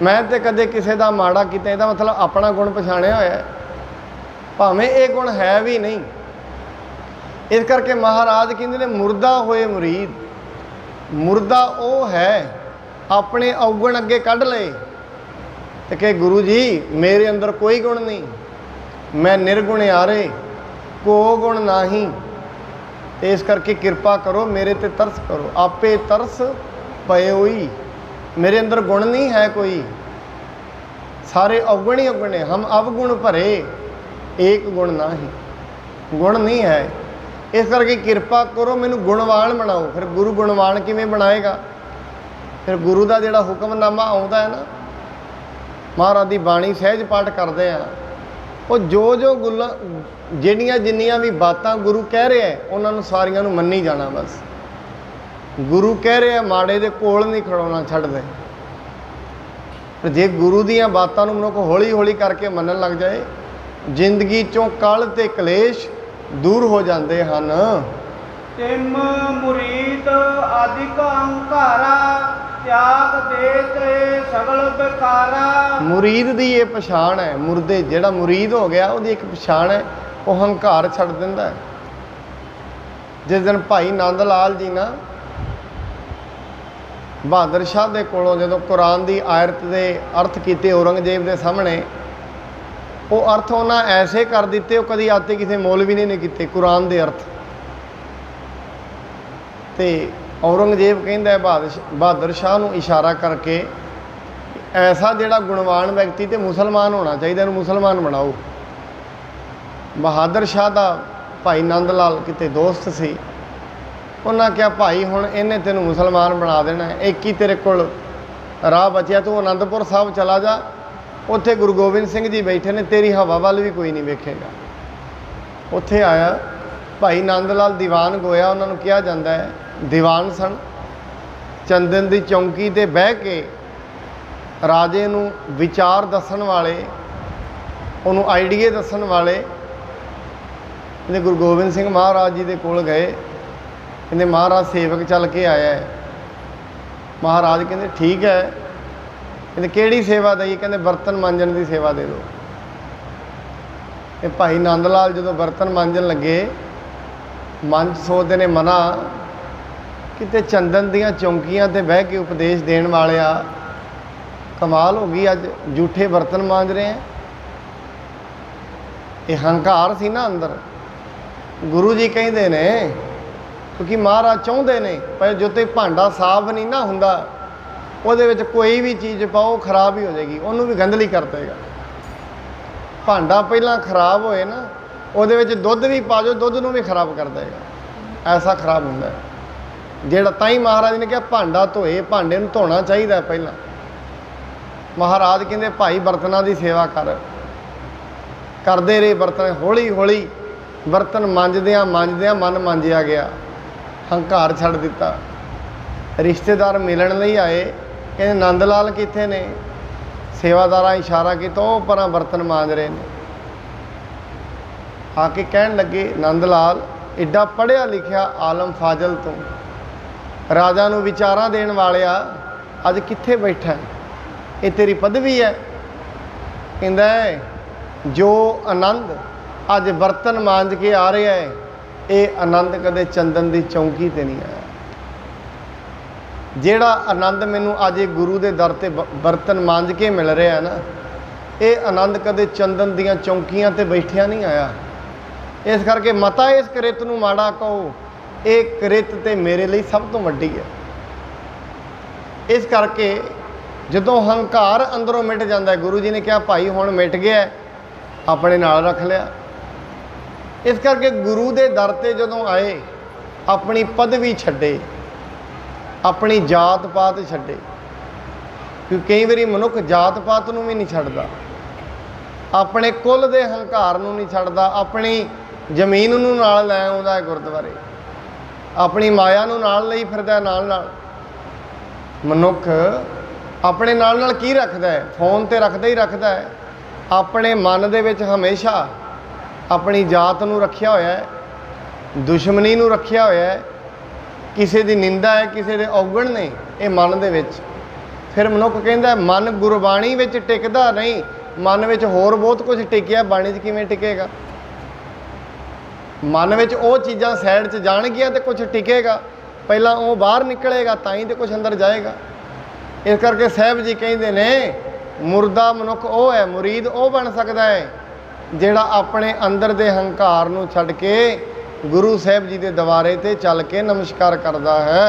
ਮੈਂ ਤਾਂ ਕਦੇ ਕਿਸੇ ਦਾ ਮਾੜਾ ਕੀਤਾ, ਇਹਦਾ ਮਤਲਬ ਆਪਣਾ ਗੁਣ ਪਛਾਣਿਆ ਹੋਇਆ, ਭਾਵੇਂ ਇਹ ਗੁਣ ਹੈ ਵੀ ਨਹੀਂ। ਇਸ ਕਰਕੇ ਮਹਾਰਾਜ ਕਹਿੰਦੇ ਨੇ ਮੁਰਦਾ ਹੋਏ ਮੁਰੀਦ, ਮੁਰਦਾ ਉਹ ਹੈ ਆਪਣੇ ਔਗਣ ਅੱਗੇ ਕੱਢ ਲਏ ਤੇ ਕਹੇ ਗੁਰੂ ਜੀ ਮੇਰੇ ਅੰਦਰ ਕੋਈ ਗੁਣ ਨਹੀਂ, ਮੈਂ ਨਿਰਗੁਣਿਆਰੇ, ਕੋ ਗੁਣ ਨਾਹੀਂ, ਇਸ ਕਰਕੇ ਕਿਰਪਾ ਕਰੋ ਮੇਰੇ ਤੇ ਤਰਸ ਕਰੋ। ਆਪੇ ਤਰਸ ਪਏ ਹੋਈ, ਮੇਰੇ ਅੰਦਰ ਗੁਣ ਨਹੀਂ ਹੈ ਕੋਈ, ਸਾਰੇ ਔਗਣ ਹੀ ਔਗਣ ਨੇ। ਹਮ ਅਵਗੁਣ ਭਰੇ ਏਕ ਗੁਣ ਨਾਹੀਂ, ਗੁਣ ਨਹੀਂ ਹੈ। ਇਸ ਕਰਕੇ ਕਿਰਪਾ ਕਰੋ ਮੈਨੂੰ ਗੁਣਵਾਨ ਬਣਾਓ। ਫਿਰ ਗੁਰੂ ਗੁਣਵਾਨ ਕਿਵੇਂ ਬਣਾਏਗਾ? ਫਿਰ ਗੁਰੂ ਦਾ ਜਿਹੜਾ ਹੁਕਮਨਾਮਾ ਆਉਂਦਾ ਹੈ ਨਾ, ਮਹਾਰਾਜ ਦੀ ਬਾਣੀ ਸਹਿਜ ਪਾਠ ਕਰਦੇ ਆ, ਉਹ ਜੋ ਗੁੱਲਾਂ ਜਿਹੜੀਆਂ ਜਿੰਨੀਆਂ ਵੀ ਬਾਤਾਂ ਗੁਰੂ ਕਹਿ ਰਿਹਾ ਉਹਨਾਂ ਨੂੰ ਸਾਰੀਆਂ ਨੂੰ ਮੰਨੀ ਜਾਣਾ। ਬਸ ਗੁਰੂ ਕਹਿ ਰਿਹਾ, ਮਾੜੇ ਦੇ ਕੋਲ ਨਹੀਂ ਖੜਾਉਣਾ, ਛੱਡ ਦੇ। ਪਰ ਜੇ ਗੁਰੂ ਦੀਆਂ ਬਾਤਾਂ ਨੂੰ ਮਨੁੱਖ ਹੌਲੀ ਹੌਲੀ ਕਰਕੇ ਮੰਨਣ ਲੱਗ ਜਾਏ, ਜ਼ਿੰਦਗੀ 'ਚੋਂ ਕਲ ਤੇ ਕਲੇਸ਼ ਦੂਰ ਹੋ ਜਾਂਦੇ ਹਨ। ਤਿਮ ਮੁਰੀਦ ਆਦਿਕ ਅਹੰਕਾਰਾ, ਤਿਆਗ ਦੇ ਤੇ ਸਗਲ ਬਿਕਾਰਾ। ਮੁਰੀਦ ਦੀ ਇਹ ਪਛਾਣ ਹੈ, ਮੁਰਦੇ ਜਿਹੜਾ ਮੁਰੀਦ ਹੋ ਗਿਆ ਉਹਦੀ ਇੱਕ ਪਛਾਣ ਹੈ, ਉਹ ਹੰਕਾਰ ਛੱਡ ਦਿੰਦਾ ਹੈ। ਜਿਸ ਦਿਨ ਭਾਈ ਨੰਦ ਲਾਲ ਜੀ ਨਾ ਬਹਾਦਰ ਸ਼ਾਹ ਦੇ ਕੋਲੋਂ ਜਦੋਂ ਕੁਰਾਨ ਦੀ ਆਇਤ ਦੇ ਅਰਥ ਕੀਤੇ ਔਰੰਗਜ਼ੇਬ ਦੇ ਸਾਹਮਣੇ, ਉਹ ਅਰਥ ਉਹਨਾਂ ਐਸੇ ਕਰ ਦਿੱਤੇ, ਉਹ ਕਦੀ ਅੱਜ ਤੱਕ ਕਿਸੇ ਮੌਲਵੀ ਨੇ ਨਹੀਂ ਕੀਤੇ ਕੁਰਾਨ ਦੇ ਅਰਥ। ਤੇ ਔਰੰਗਜ਼ੇਬ ਕਹਿੰਦਾ ਬਹਾਦਰ ਸ਼ਾਹ ਨੂੰ ਇਸ਼ਾਰਾ ਕਰਕੇ, ਐਸਾ ਜਿਹੜਾ ਗੁਣਵਾਨ ਵਿਅਕਤੀ ਤੇ ਮੁਸਲਮਾਨ ਹੋਣਾ ਚਾਹੀਦਾ, ਇਹਨੂੰ ਮੁਸਲਮਾਨ ਬਣਾਓ। ਬਹਾਦਰ ਸ਼ਾਹ ਦਾ ਭਾਈ ਨੰਦ ਲਾਲ ਕਿਤੇ ਦੋਸਤ ਸੀ, ਉਹਨਾਂ ਕਿਹਾ ਭਾਈ ਹੁਣ ਇਹਨੇ ਤੈਨੂੰ ਮੁਸਲਮਾਨ ਬਣਾ ਦੇਣਾ, ਇੱਕ ਹੀ ਤੇਰੇ ਕੋਲ ਰਾਹ ਬਚਿਆ, ਤੂੰ ਅਨੰਦਪੁਰ ਸਾਹਿਬ ਚਲਾ ਜਾ, ਉੱਥੇ ਗੁਰੂ ਗੋਬਿੰਦ ਸਿੰਘ ਜੀ ਬੈਠੇ ਨੇ, ਤੇਰੀ ਹਵਾ ਵੱਲ ਵੀ ਕੋਈ ਨਹੀਂ ਵੇਖੇਗਾ। ਉੱਥੇ ਆਇਆ ਭਾਈ ਨੰਦ ਲਾਲ ਦੀਵਾਨ ਗੋਇਆ, ਉਹਨਾਂ ਨੂੰ ਕਿਹਾ ਜਾਂਦਾ ਹੈ, ਦੀਵਾਨ ਸਨ, ਚੰਦਨ ਦੀ ਚੌਂਕੀ 'ਤੇ ਬਹਿ ਕੇ ਰਾਜੇ ਨੂੰ ਵਿਚਾਰ ਦੱਸਣ ਵਾਲੇ, ਉਹਨੂੰ ਆਈਡੀਏ ਦੱਸਣ ਵਾਲੇ। ਇਹਨੇ ਗੁਰੂ ਗੋਬਿੰਦ ਸਿੰਘ ਮਹਾਰਾਜ ਜੀ ਦੇ ਕੋਲ ਗਏ, ਕਹਿੰਦੇ ਮਹਾਰਾਜ ਸੇਵਕ ਚੱਲ ਕੇ ਆਇਆ ਹੈ। ਮਹਾਰਾਜ ਕਹਿੰਦੇ ਠੀਕ ਹੈ। ਕਹਿੰਦੇ ਕਿਹੜੀ ਸੇਵਾ ਦਈਏ? ਕਹਿੰਦੇ ਬਰਤਨ ਮਾਂਜਣ ਦੀ ਸੇਵਾ ਦੇ ਦਿਓ। ਇਹ ਭਾਈ ਨੰਦ ਲਾਲ ਜਦੋਂ ਬਰਤਨ ਮਾਂਜਣ ਲੱਗੇ, ਮਨ 'ਚ ਸੋਚਦੇ ਨੇ ਮਨਾ, ਕਿਤੇ ਚੰਦਨ ਦੀਆਂ ਚੌਂਕੀਆਂ 'ਤੇ ਬਹਿ ਕੇ ਉਪਦੇਸ਼ ਦੇਣ ਵਾਲਿਆ, ਕਮਾਲ ਹੋ ਗਈ, ਅੱਜ ਜੂਠੇ ਬਰਤਨ ਮਾਂਜ ਰਹੇ ਹੈ। ਇਹ ਹੰਕਾਰ ਸੀ ਨਾ ਅੰਦਰ। ਗੁਰੂ ਜੀ ਕਹਿੰਦੇ ਨੇ क्योंकि महाराज चाहते ने पर जो तो भांडा साफ नहीं ना हुंदा ਉਹਦੇ ਵਿੱਚ कोई भी चीज़ पाओ खराब ही हो जाएगी, ਉਹਨੂੰ भी गंदली कर देगा। भांडा पहला खराब होए ना ਉਹਦੇ ਵਿੱਚ ਦੁੱਧ भी पा जाओ ਦੁੱਧ ਨੂੰ भी खराब कर देगा, ऐसा खराब ਹੁੰਦਾ है। ਜਿਹੜਾ ਤਾਂ ਹੀ महाराज ने कहा भांडा धोए, भांडे ਨੂੰ ਧੋਣਾ ਚਾਹੀਦਾ ਪਹਿਲਾਂ। महाराज ਕਹਿੰਦੇ भाई बर्तनों की सेवा करते रहे, बर्तन हौली हौली बर्तन मांजदियाँ मांजदियाँ मन मांजिया गया, हंकार छੱਡ दिता। रिश्तेदार मिलन लई आए, कहते नंद लाल कित्थे ने? सेवादारा इशारा किया वो परां बर्तन मांज रहे ने। आके कहन लगे नंद लाल एडा पढ़िया लिखिया आलम फाजल तो राजा नूं विचारां देण वालिया अज कित्थे बैठा है? ये तेरी पदवी है? कहंदा है जो आनंद अज बर्तन मांज के आ रहा है ये आनंद कदे चंदन की चौंकी ते नहीं आया। ਜਿਹੜਾ आनंद मैनू अज गुरु के दर ते बर्तन मांज के मिल रहा है ना, ये आनंद कदे चंदन दियां चौंकियां ते बैठिया नहीं आया। इस करके मता इस कृत नूं माड़ा कहो, ये कृत ते मेरे लिए सब तो वड्डी है। इस करके जदों हंकार अंदरों मिट जाता है, गुरु जी ने कहा भाई हुण मिट गया, अपने नाल रख लिया। इस करके गुरु के दर ते जदों आए अपनी पदवी छड्डे, अपनी जात पात छड्डे, क्योंकि कई बारी मनुख जात पात नूं भी नहीं छड्डदा, अपने कुल दे हंकार नूं नहीं छड्डदा, अपनी जमीन नूं नाल लै आउंदा है गुरद्वारे, अपनी माया नूं नाल लई फिरदा नाल नाल। मनुख अपने नाल नाल की रखदा है? फोन ते रखदा ही रखदा है। अपने मन दे विच हमेशा अपनी जात नूं रखिया होया है, दुश्मनी नूं रखिया होया है, किसी की निंदा है, किसी के अवगण ने ये मन दे विच। फिर मनुख कहता है मन गुरबाणी विच टिकदा नहीं, मन विच होर बहुत कुछ टिकिया, बाणी च किवें टिकेगा? मन विच वो चीज़ां सैड च जाणगियां ते कुछ टिकेगा, पहला वो बाहर निकलेगा तां ही तो कुछ अंदर जाएगा। इस करके साहब जी कहते ने मुर्दा मनुख वो है, मुरीद वो बन सकता है जिहड़ा अपने अंदर दे हंकार नूं छड्ड के गुरु साहब जी के दवारे ते चल के नमस्कार करता है।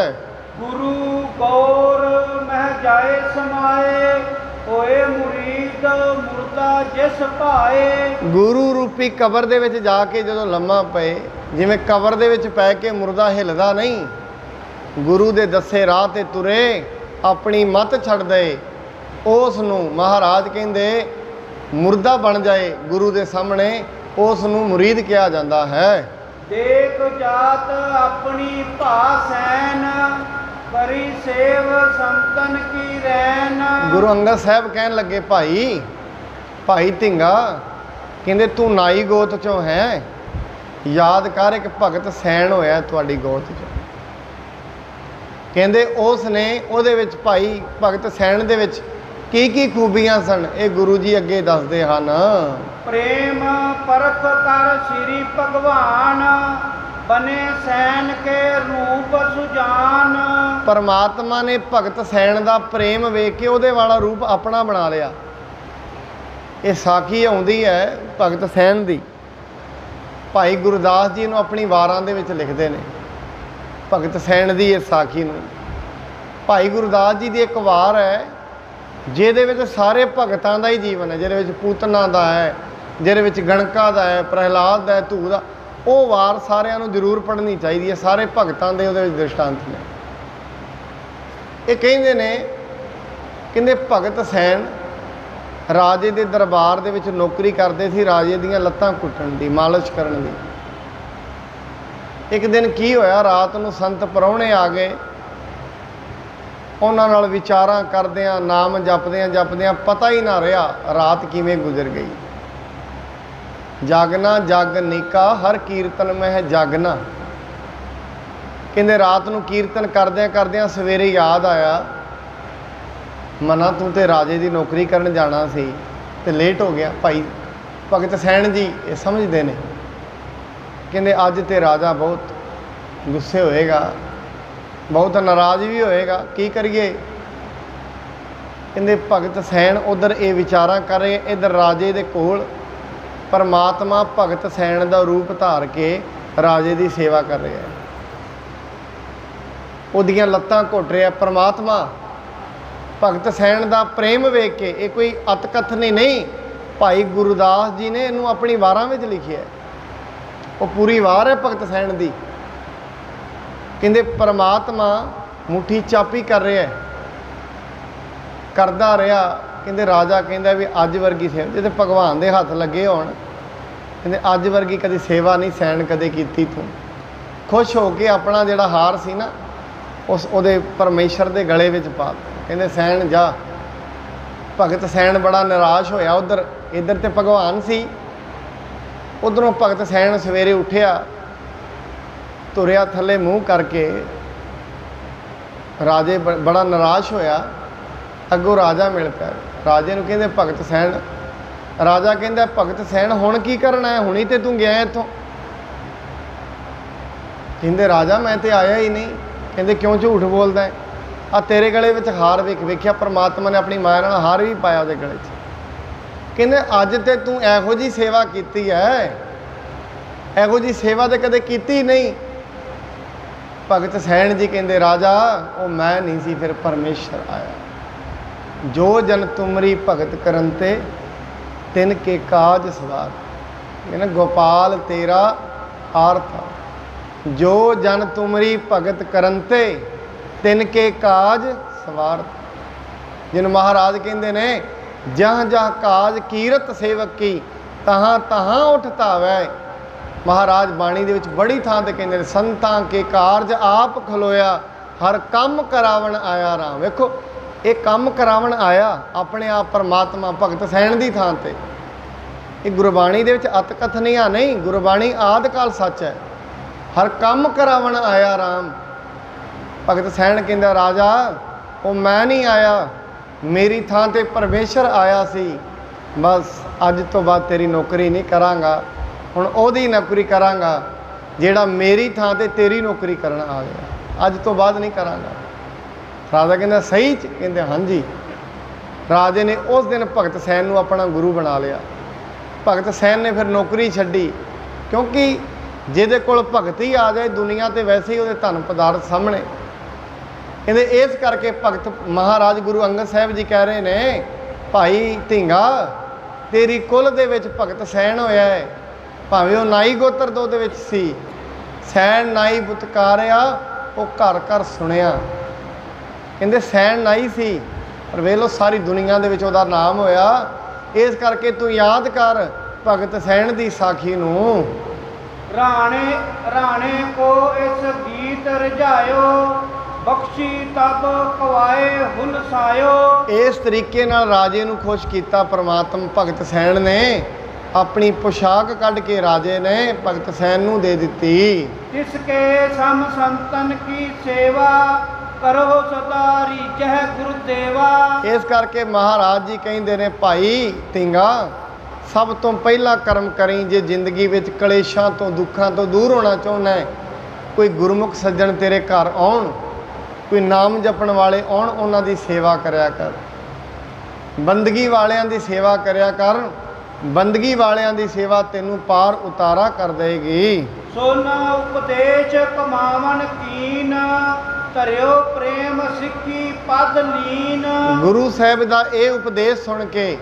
गुरु गौर मह जाए समाए, होए मुरीद मुर्दा जिस भाए। गुरु रूपी कबर दे विच जाके जदों लम्मा पए, जिवें कबर दे विच पै के मुर्दा हिलदा नहीं, गुरु दे दसे राह ते तुरे, अपनी मत छड्ड दे, उस नूं महाराज कहंदे मुर्दा बन जाए गुरु दे सामने, उस नूं मुरीद कहा जाता है। देख जात अपनी भासैन, करी सेव संतन की रैन। गुरु अंगद साहब कहन लगे भाई भाई धिंगा, कहंदे तू नाई गोत चों है, याद कर एक भगत सैन होया तुहाडी गोत चों। कहंदे उसने उहदे विच भाई भगत सैन दे विच की खूबियां सन, ये गुरु जी अगे दसदे हन। प्रेम परख कर श्री भगवान, बने सैन के रूप सुजान। परमात्मा ने भगत सैन का प्रेम वेख के उहदे वाला रूप अपना बना लिया। ये साखी आउंदी है भगत सैन दी, भाई गुरदास जी नूं अपनी वारां दे विच लिखदे ने भगत सैन दी इस साखी नूं। भाई गुरदास जी दी एक वार है जिहदे विच सारे भगतां दा ही जीवन है, जिहदे विच पूतना दा है, जिहदे विच गणका दा है, प्रहलाद दा है, धू दा, वो वार सारिਆਂ ਨੂੰ जरूर पढ़नी चाहिए है। सारे भगतां दे उहदे विच दृष्टांत ने। ये कहंदे ने कहंदे भगत सैन राजे दे दरबार दे विच नौकरी करते सी, राजे दीयां लत्तां कुੱਟਣ दी, मालिश करन दी। एक दिन की होया, रात नूं संत परौणे आ गए, उन्हां नाल विचारां करदियां, नाम जपदियां जपदियां पता ही ना रहा रात किवें गुजर गई। जागना जग नीका हर कीर्तन में जागना। कहंदे रात नूं कीर्तन करदियां करदियां सवेरे याद आया, मना तू तो राजे की नौकरी करन जाना सी ते लेट हो गया। भाई भगत सैन जी ये समझते हैं, कहंदे अज तो राजा बहुत गुस्से होएगा, बहुत नाराज़ भी होएगा, की करिए। कहंदे भगत सैन उधर ये विचारां कर रहे, इधर राजे दे कोल परमात्मा भगत सैन का रूप धार के राजे की सेवा कर रहे हैं। ਉਹਦੀਆਂ ਲੱਤਾਂ ਘੁੱਟ ਰਿਹਾ। ਪਰਮਾਤਮਾ ਭਗਤ ਸੈਣ ਦਾ ਪ੍ਰੇਮ ਵੇਖ ਕੇ, ਇਹ ਕੋਈ ਅਤਕਥਨੀ ਨਹੀਂ, ਭਾਈ ਗੁਰਦਾਸ ਜੀ ਨੇ ਇਹਨੂੰ ਆਪਣੀ ਵਾਰਾਂ ਵਿੱਚ ਲਿਖਿਆ। ਉਹ ਪੂਰੀ ਵਾਰ ਹੈ ਭਗਤ ਸੈਣ ਦੀ। ਕਹਿੰਦੇ ਪਰਮਾਤਮਾ ਮੁੱਠੀ ਚਾਪੀ ਕਰ ਰਿਹਾ, ਕਰਦਾ ਰਿਹਾ। ਕਹਿੰਦੇ ਰਾਜਾ ਕਹਿੰਦਾ ਵੀ ਅੱਜ ਵਰਗੀ ਸੇਵਾ, ਜੇ ਤੇ ਭਗਵਾਨ ਦੇ ਹੱਥ ਲੱਗੇ ਹੋਣ, ਕਹਿੰਦੇ ਅੱਜ ਵਰਗੀ ਕਦੀ ਸੇਵਾ ਨਹੀਂ ਸੈਣ ਕਦੇ ਕੀਤੀ ਤੂੰ। ਖੁਸ਼ ਹੋ ਕੇ ਆਪਣਾ ਜਿਹੜਾ ਹਾਰ ਸੀ ਨਾ ਉਹਦੇ ਪਰਮੇਸ਼ਰ ਦੇ ਗਲੇ ਵਿੱਚ ਪਾ ਦਿੱਤਾ। ਕਹਿੰਦੇ ਸੈਣ ਜਾ। ਭਗਤ ਸੈਣ ਬੜਾ ਨਿਰਾਸ਼ ਹੋਇਆ। ਇੱਧਰ ਤੇ ਭਗਵਾਨ ਸੀ, ਉੱਧਰੋਂ ਭਗਤ ਸੈਣ ਸਵੇਰੇ ਉੱਠਿਆ, ਤੁਰਿਆ ਥੱਲੇ ਮੂੰਹ ਕਰਕੇ। ਰਾਜੇ ਬੜਾ ਨਿਰਾਸ਼ ਹੋਇਆ। ਅੱਗੋਂ ਰਾਜਾ ਮਿਲ ਪਿਆ। ਰਾਜੇ ਨੂੰ ਕਹਿੰਦੇ ਭਗਤ ਸੈਣ। ਰਾਜਾ ਕਹਿੰਦਾ ਭਗਤ ਸੈਣ ਹੁਣ ਕੀ ਕਰਨਾ ਹੈ, ਹੁਣੀ ਤੇ ਤੂੰ ਗਿਆ ਇੱਥੋਂ। ਕਹਿੰਦੇ ਰਾਜਾ ਮੈਂ ਤੇ ਆਇਆ ਹੀ ਨਹੀਂ। ਕਹਿੰਦੇ ਕਿਉਂ ਝੂਠ ਬੋਲਦਾ ਹੈ? ਆ ਤੇਰੇ ਗਲੇ ਵਿੱਚ ਹਾਰ ਵੇਖਿਆ ਪਰਮਾਤਮਾ ਨੇ ਆਪਣੀ ਮਾਇਆ ਨਾਲ ਹਾਰ ਵੀ ਪਾਇਆ ਉਹਦੇ ਗਲੇ 'ਚ। ਕਹਿੰਦੇ ਅੱਜ ਤੇ ਤੂੰ ਇਹੋ ਜਿਹੀ ਸੇਵਾ ਕੀਤੀ ਹੈ, ਇਹੋ ਜਿਹੀ ਸੇਵਾ ਤੇ ਕਦੇ ਕੀਤੀ ਨਹੀਂ। ਭਗਤ ਸੈਣ ਜੀ ਕਹਿੰਦੇ ਰਾਜਾ ਉਹ ਮੈਂ ਨਹੀਂ ਸੀ, ਫਿਰ ਪਰਮੇਸ਼ਰ ਆਇਆ। ਜੋ ਜਨ ਤੁਮਰੀ ਭਗਤ ਕਰਨ ਤੇ ਤਿਨ ਕੇ ਕਾਜ ਸਵਾਰ। ਕਹਿੰਦਾ ਗੋਪਾਲ ਤੇਰਾ ਆਰਥ। ਜੋ ਜਨ ਤੁਮਰੀ ਭਗਤ ਕਰਨ ਤੇ ਤਿਨ ਕੇ ਕਾਜ ਸਵਾਰ। ਜਿਹਨੂੰ ਮਹਾਰਾਜ ਕਹਿੰਦੇ ਨੇ ਜਹਾਂ ਜਹਾਂ ਕਾਜ ਕੀਰਤ ਸੇਵਕ ਕੀ ਤਹਾਂ ਤਹਾਂ ਉਠ ਧਾਵੈ। ਮਹਾਰਾਜ ਬਾਣੀ ਦੇ ਵਿੱਚ ਬੜੀ ਥਾਂ ਤੇ ਕਹਿੰਦੇ ਨੇ ਸੰਤਾਂ ਕੇ ਕਾਰਜ ਆਪ ਖਲੋਇਆ, ਹਰ ਕੰਮ ਕਰਾਵਣ ਆਇਆ ਰਾਮ। ਵੇਖੋ ਇਹ ਕੰਮ ਕਰਾਵਣ ਆਇਆ ਆਪਣੇ ਆਪ ਪਰਮਾਤਮਾ ਭਗਤ ਸੈਣ ਦੀ ਥਾਂ ਤੇ। ਇਹ ਗੁਰਬਾਣੀ ਦੇ ਵਿੱਚ ਅਤਕਥਨੀਆਂ ਨਹੀਂ, ਗੁਰਬਾਣੀ ਆਦਿ ਕਾਲ ਸੱਚ ਹੈ। ਹਰ ਕੰਮ ਕਰਾਵਣ ਆਇਆ ਰਾਮ। ਭਗਤ ਸੈਣ ਕਹਿੰਦਾ ਰਾਜਾ ਉਹ ਮੈਂ ਨਹੀਂ ਆਇਆ, ਮੇਰੀ ਥਾਂ ਤੇ ਪਰਮੇਸ਼ਰ ਆਇਆ ਸੀ। ਬਸ ਅੱਜ ਤੋਂ ਬਾਅਦ ਤੇਰੀ ਨੌਕਰੀ ਨਹੀਂ ਕਰਾਂਗਾ, ਹੁਣ ਉਹਦੀ ਨੌਕਰੀ ਕਰਾਂਗਾ ਜਿਹੜਾ ਮੇਰੀ ਥਾਂ ਤੇ ਤੇਰੀ ਨੌਕਰੀ ਕਰਨ ਆ ਗਿਆ। ਅੱਜ ਤੋਂ ਬਾਅਦ ਨਹੀਂ ਕਰਾਂਗਾ। ਰਾਜਾ ਕਹਿੰਦਾ ਸਹੀ 'ਚ? ਕਹਿੰਦੇ ਹਾਂਜੀ। ਰਾਜੇ ਨੇ ਉਸ ਦਿਨ ਭਗਤ ਸੈਣ ਨੂੰ ਆਪਣਾ ਗੁਰੂ ਬਣਾ ਲਿਆ। ਭਗਤ ਸੈਣ ਨੇ ਫਿਰ ਨੌਕਰੀ ਛੱਡੀ, ਕਿਉਂਕਿ ਜਿਹਦੇ ਕੋਲ ਭਗਤੀ ਆ ਜਾਏ ਦੁਨੀਆ ਤੇ ਵੈਸੇ ਹੀ ਉਹਦੇ ਧਨ ਪਦਾਰਥ ਸਾਹਮਣੇ। ਕਹਿੰਦੇ ਇਸ ਕਰਕੇ ਭਗਤ ਮਹਾਰਾਜ ਗੁਰੂ ਅੰਗਦ ਸਾਹਿਬ ਜੀ ਕਹਿ ਰਹੇ ਨੇ ਭਾਈ ਧੀਂਗਾ ਤੇਰੀ ਕੁਲ ਦੇ ਵਿੱਚ ਭਗਤ ਸੈਣ ਹੋਇਆ ਹੈ। ਭਾਵੇਂ ਉਹ ਨਾਈ ਗੋਤਰ ਦੋ ਦੇ ਵਿੱਚ ਸੀ। ਸੈਣ ਨਾਈ ਬੁਤਕਾਰਿਆ ਉਹ ਘਰ ਘਰ ਸੁਣਿਆ। ਕਹਿੰਦੇ ਸੈਣ ਨਾਈ ਸੀ ਪਰ ਵੇਖ ਲਓ ਸਾਰੀ ਦੁਨੀਆ ਦੇ ਵਿੱਚ ਉਹਦਾ ਨਾਮ ਹੋਇਆ। ਇਸ ਕਰਕੇ ਤੂੰ ਯਾਦ ਕਰ ਭਗਤ ਸੈਣ ਦੀ ਸਾਖੀ ਨੂੰ। ਰਾਣੇ ਰਾਣੇ ਕੋ ਇਸ ਗੀਤ ਰਝਾਇਓ, ਬਖਸ਼ੀ ਤਬ ਕਵਾਏ ਹੁਲਸਾਇਓ। ਇਸ ਤਰੀਕੇ ਨਾਲ ਰਾਜੇ ਨੂੰ ਖੁਸ਼ ਕੀਤਾ ਪਰਮਾਤਮਾ ਭਗਤ ਸੈਣ ਨੇ। ਆਪਣੀ ਪੁਸ਼ਾਕ ਕੱਢ ਕੇ ਰਾਜੇ ਨੇ ਭਗਤ ਸੈਣ ਨੂੰ ਦੇ ਦਿੱਤੀ। ਤਿਸ ਕੇ ਸਮ ਸੰਤਨ ਕੀ ਸੇਵਾ, ਕਰੋ ਸਦਾ ਰੀਜਹਿ ਗੁਰਦੇਵਾ। ਇਸ ਕਰਕੇ ਮਹਾਰਾਜ ਜੀ ਕਹਿੰਦੇ ਨੇ ਭਾਈ ਧੀਂਗਾ ਸਭ ਤੋਂ ਪਹਿਲਾ ਕਰਮ ਕਰੀ ਜੇ ਜ਼ਿੰਦਗੀ ਵਿੱਚ ਕਲੇਸ਼ਾਂ ਤੋਂ ਦੁੱਖਾਂ ਤੋਂ ਦੂਰ ਹੋਣਾ ਚਾਹੁੰਦਾ ਹੈ। ਕੋਈ ਗੁਰਮੁਖ ਸੱਜਣ ਤੇਰੇ ਘਰ ਆਉਣ, ਕੋਈ ਨਾਮ ਜਪਣ ਵਾਲੇ ਆਉਣ, ਉਹਨਾਂ ਦੀ ਸੇਵਾ ਕਰਿਆ ਕਰ। ਬੰਦਗੀ ਵਾਲਿਆਂ ਦੀ ਸੇਵਾ ਕਰਿਆ ਕਰ। ਬੰਦਗੀ ਵਾਲਿਆਂ ਦੀ ਸੇਵਾ ਤੈਨੂੰ ਪਾਰ ਉਤਾਰਾ ਕਰ ਦੇਗੀ। ਸੋਨਾ ਉਪਦੇਸ਼ ਕਮਾਵਨ ਕੀਨ, ਧਰਿਓ ਪ੍ਰੇਮ ਸਿੱਖੀ ਪਦ ਲੀਨ। ਗੁਰੂ ਸਾਹਿਬ ਦਾ ਇਹ ਉਪਦੇਸ਼ ਸੁਣ ਕੇ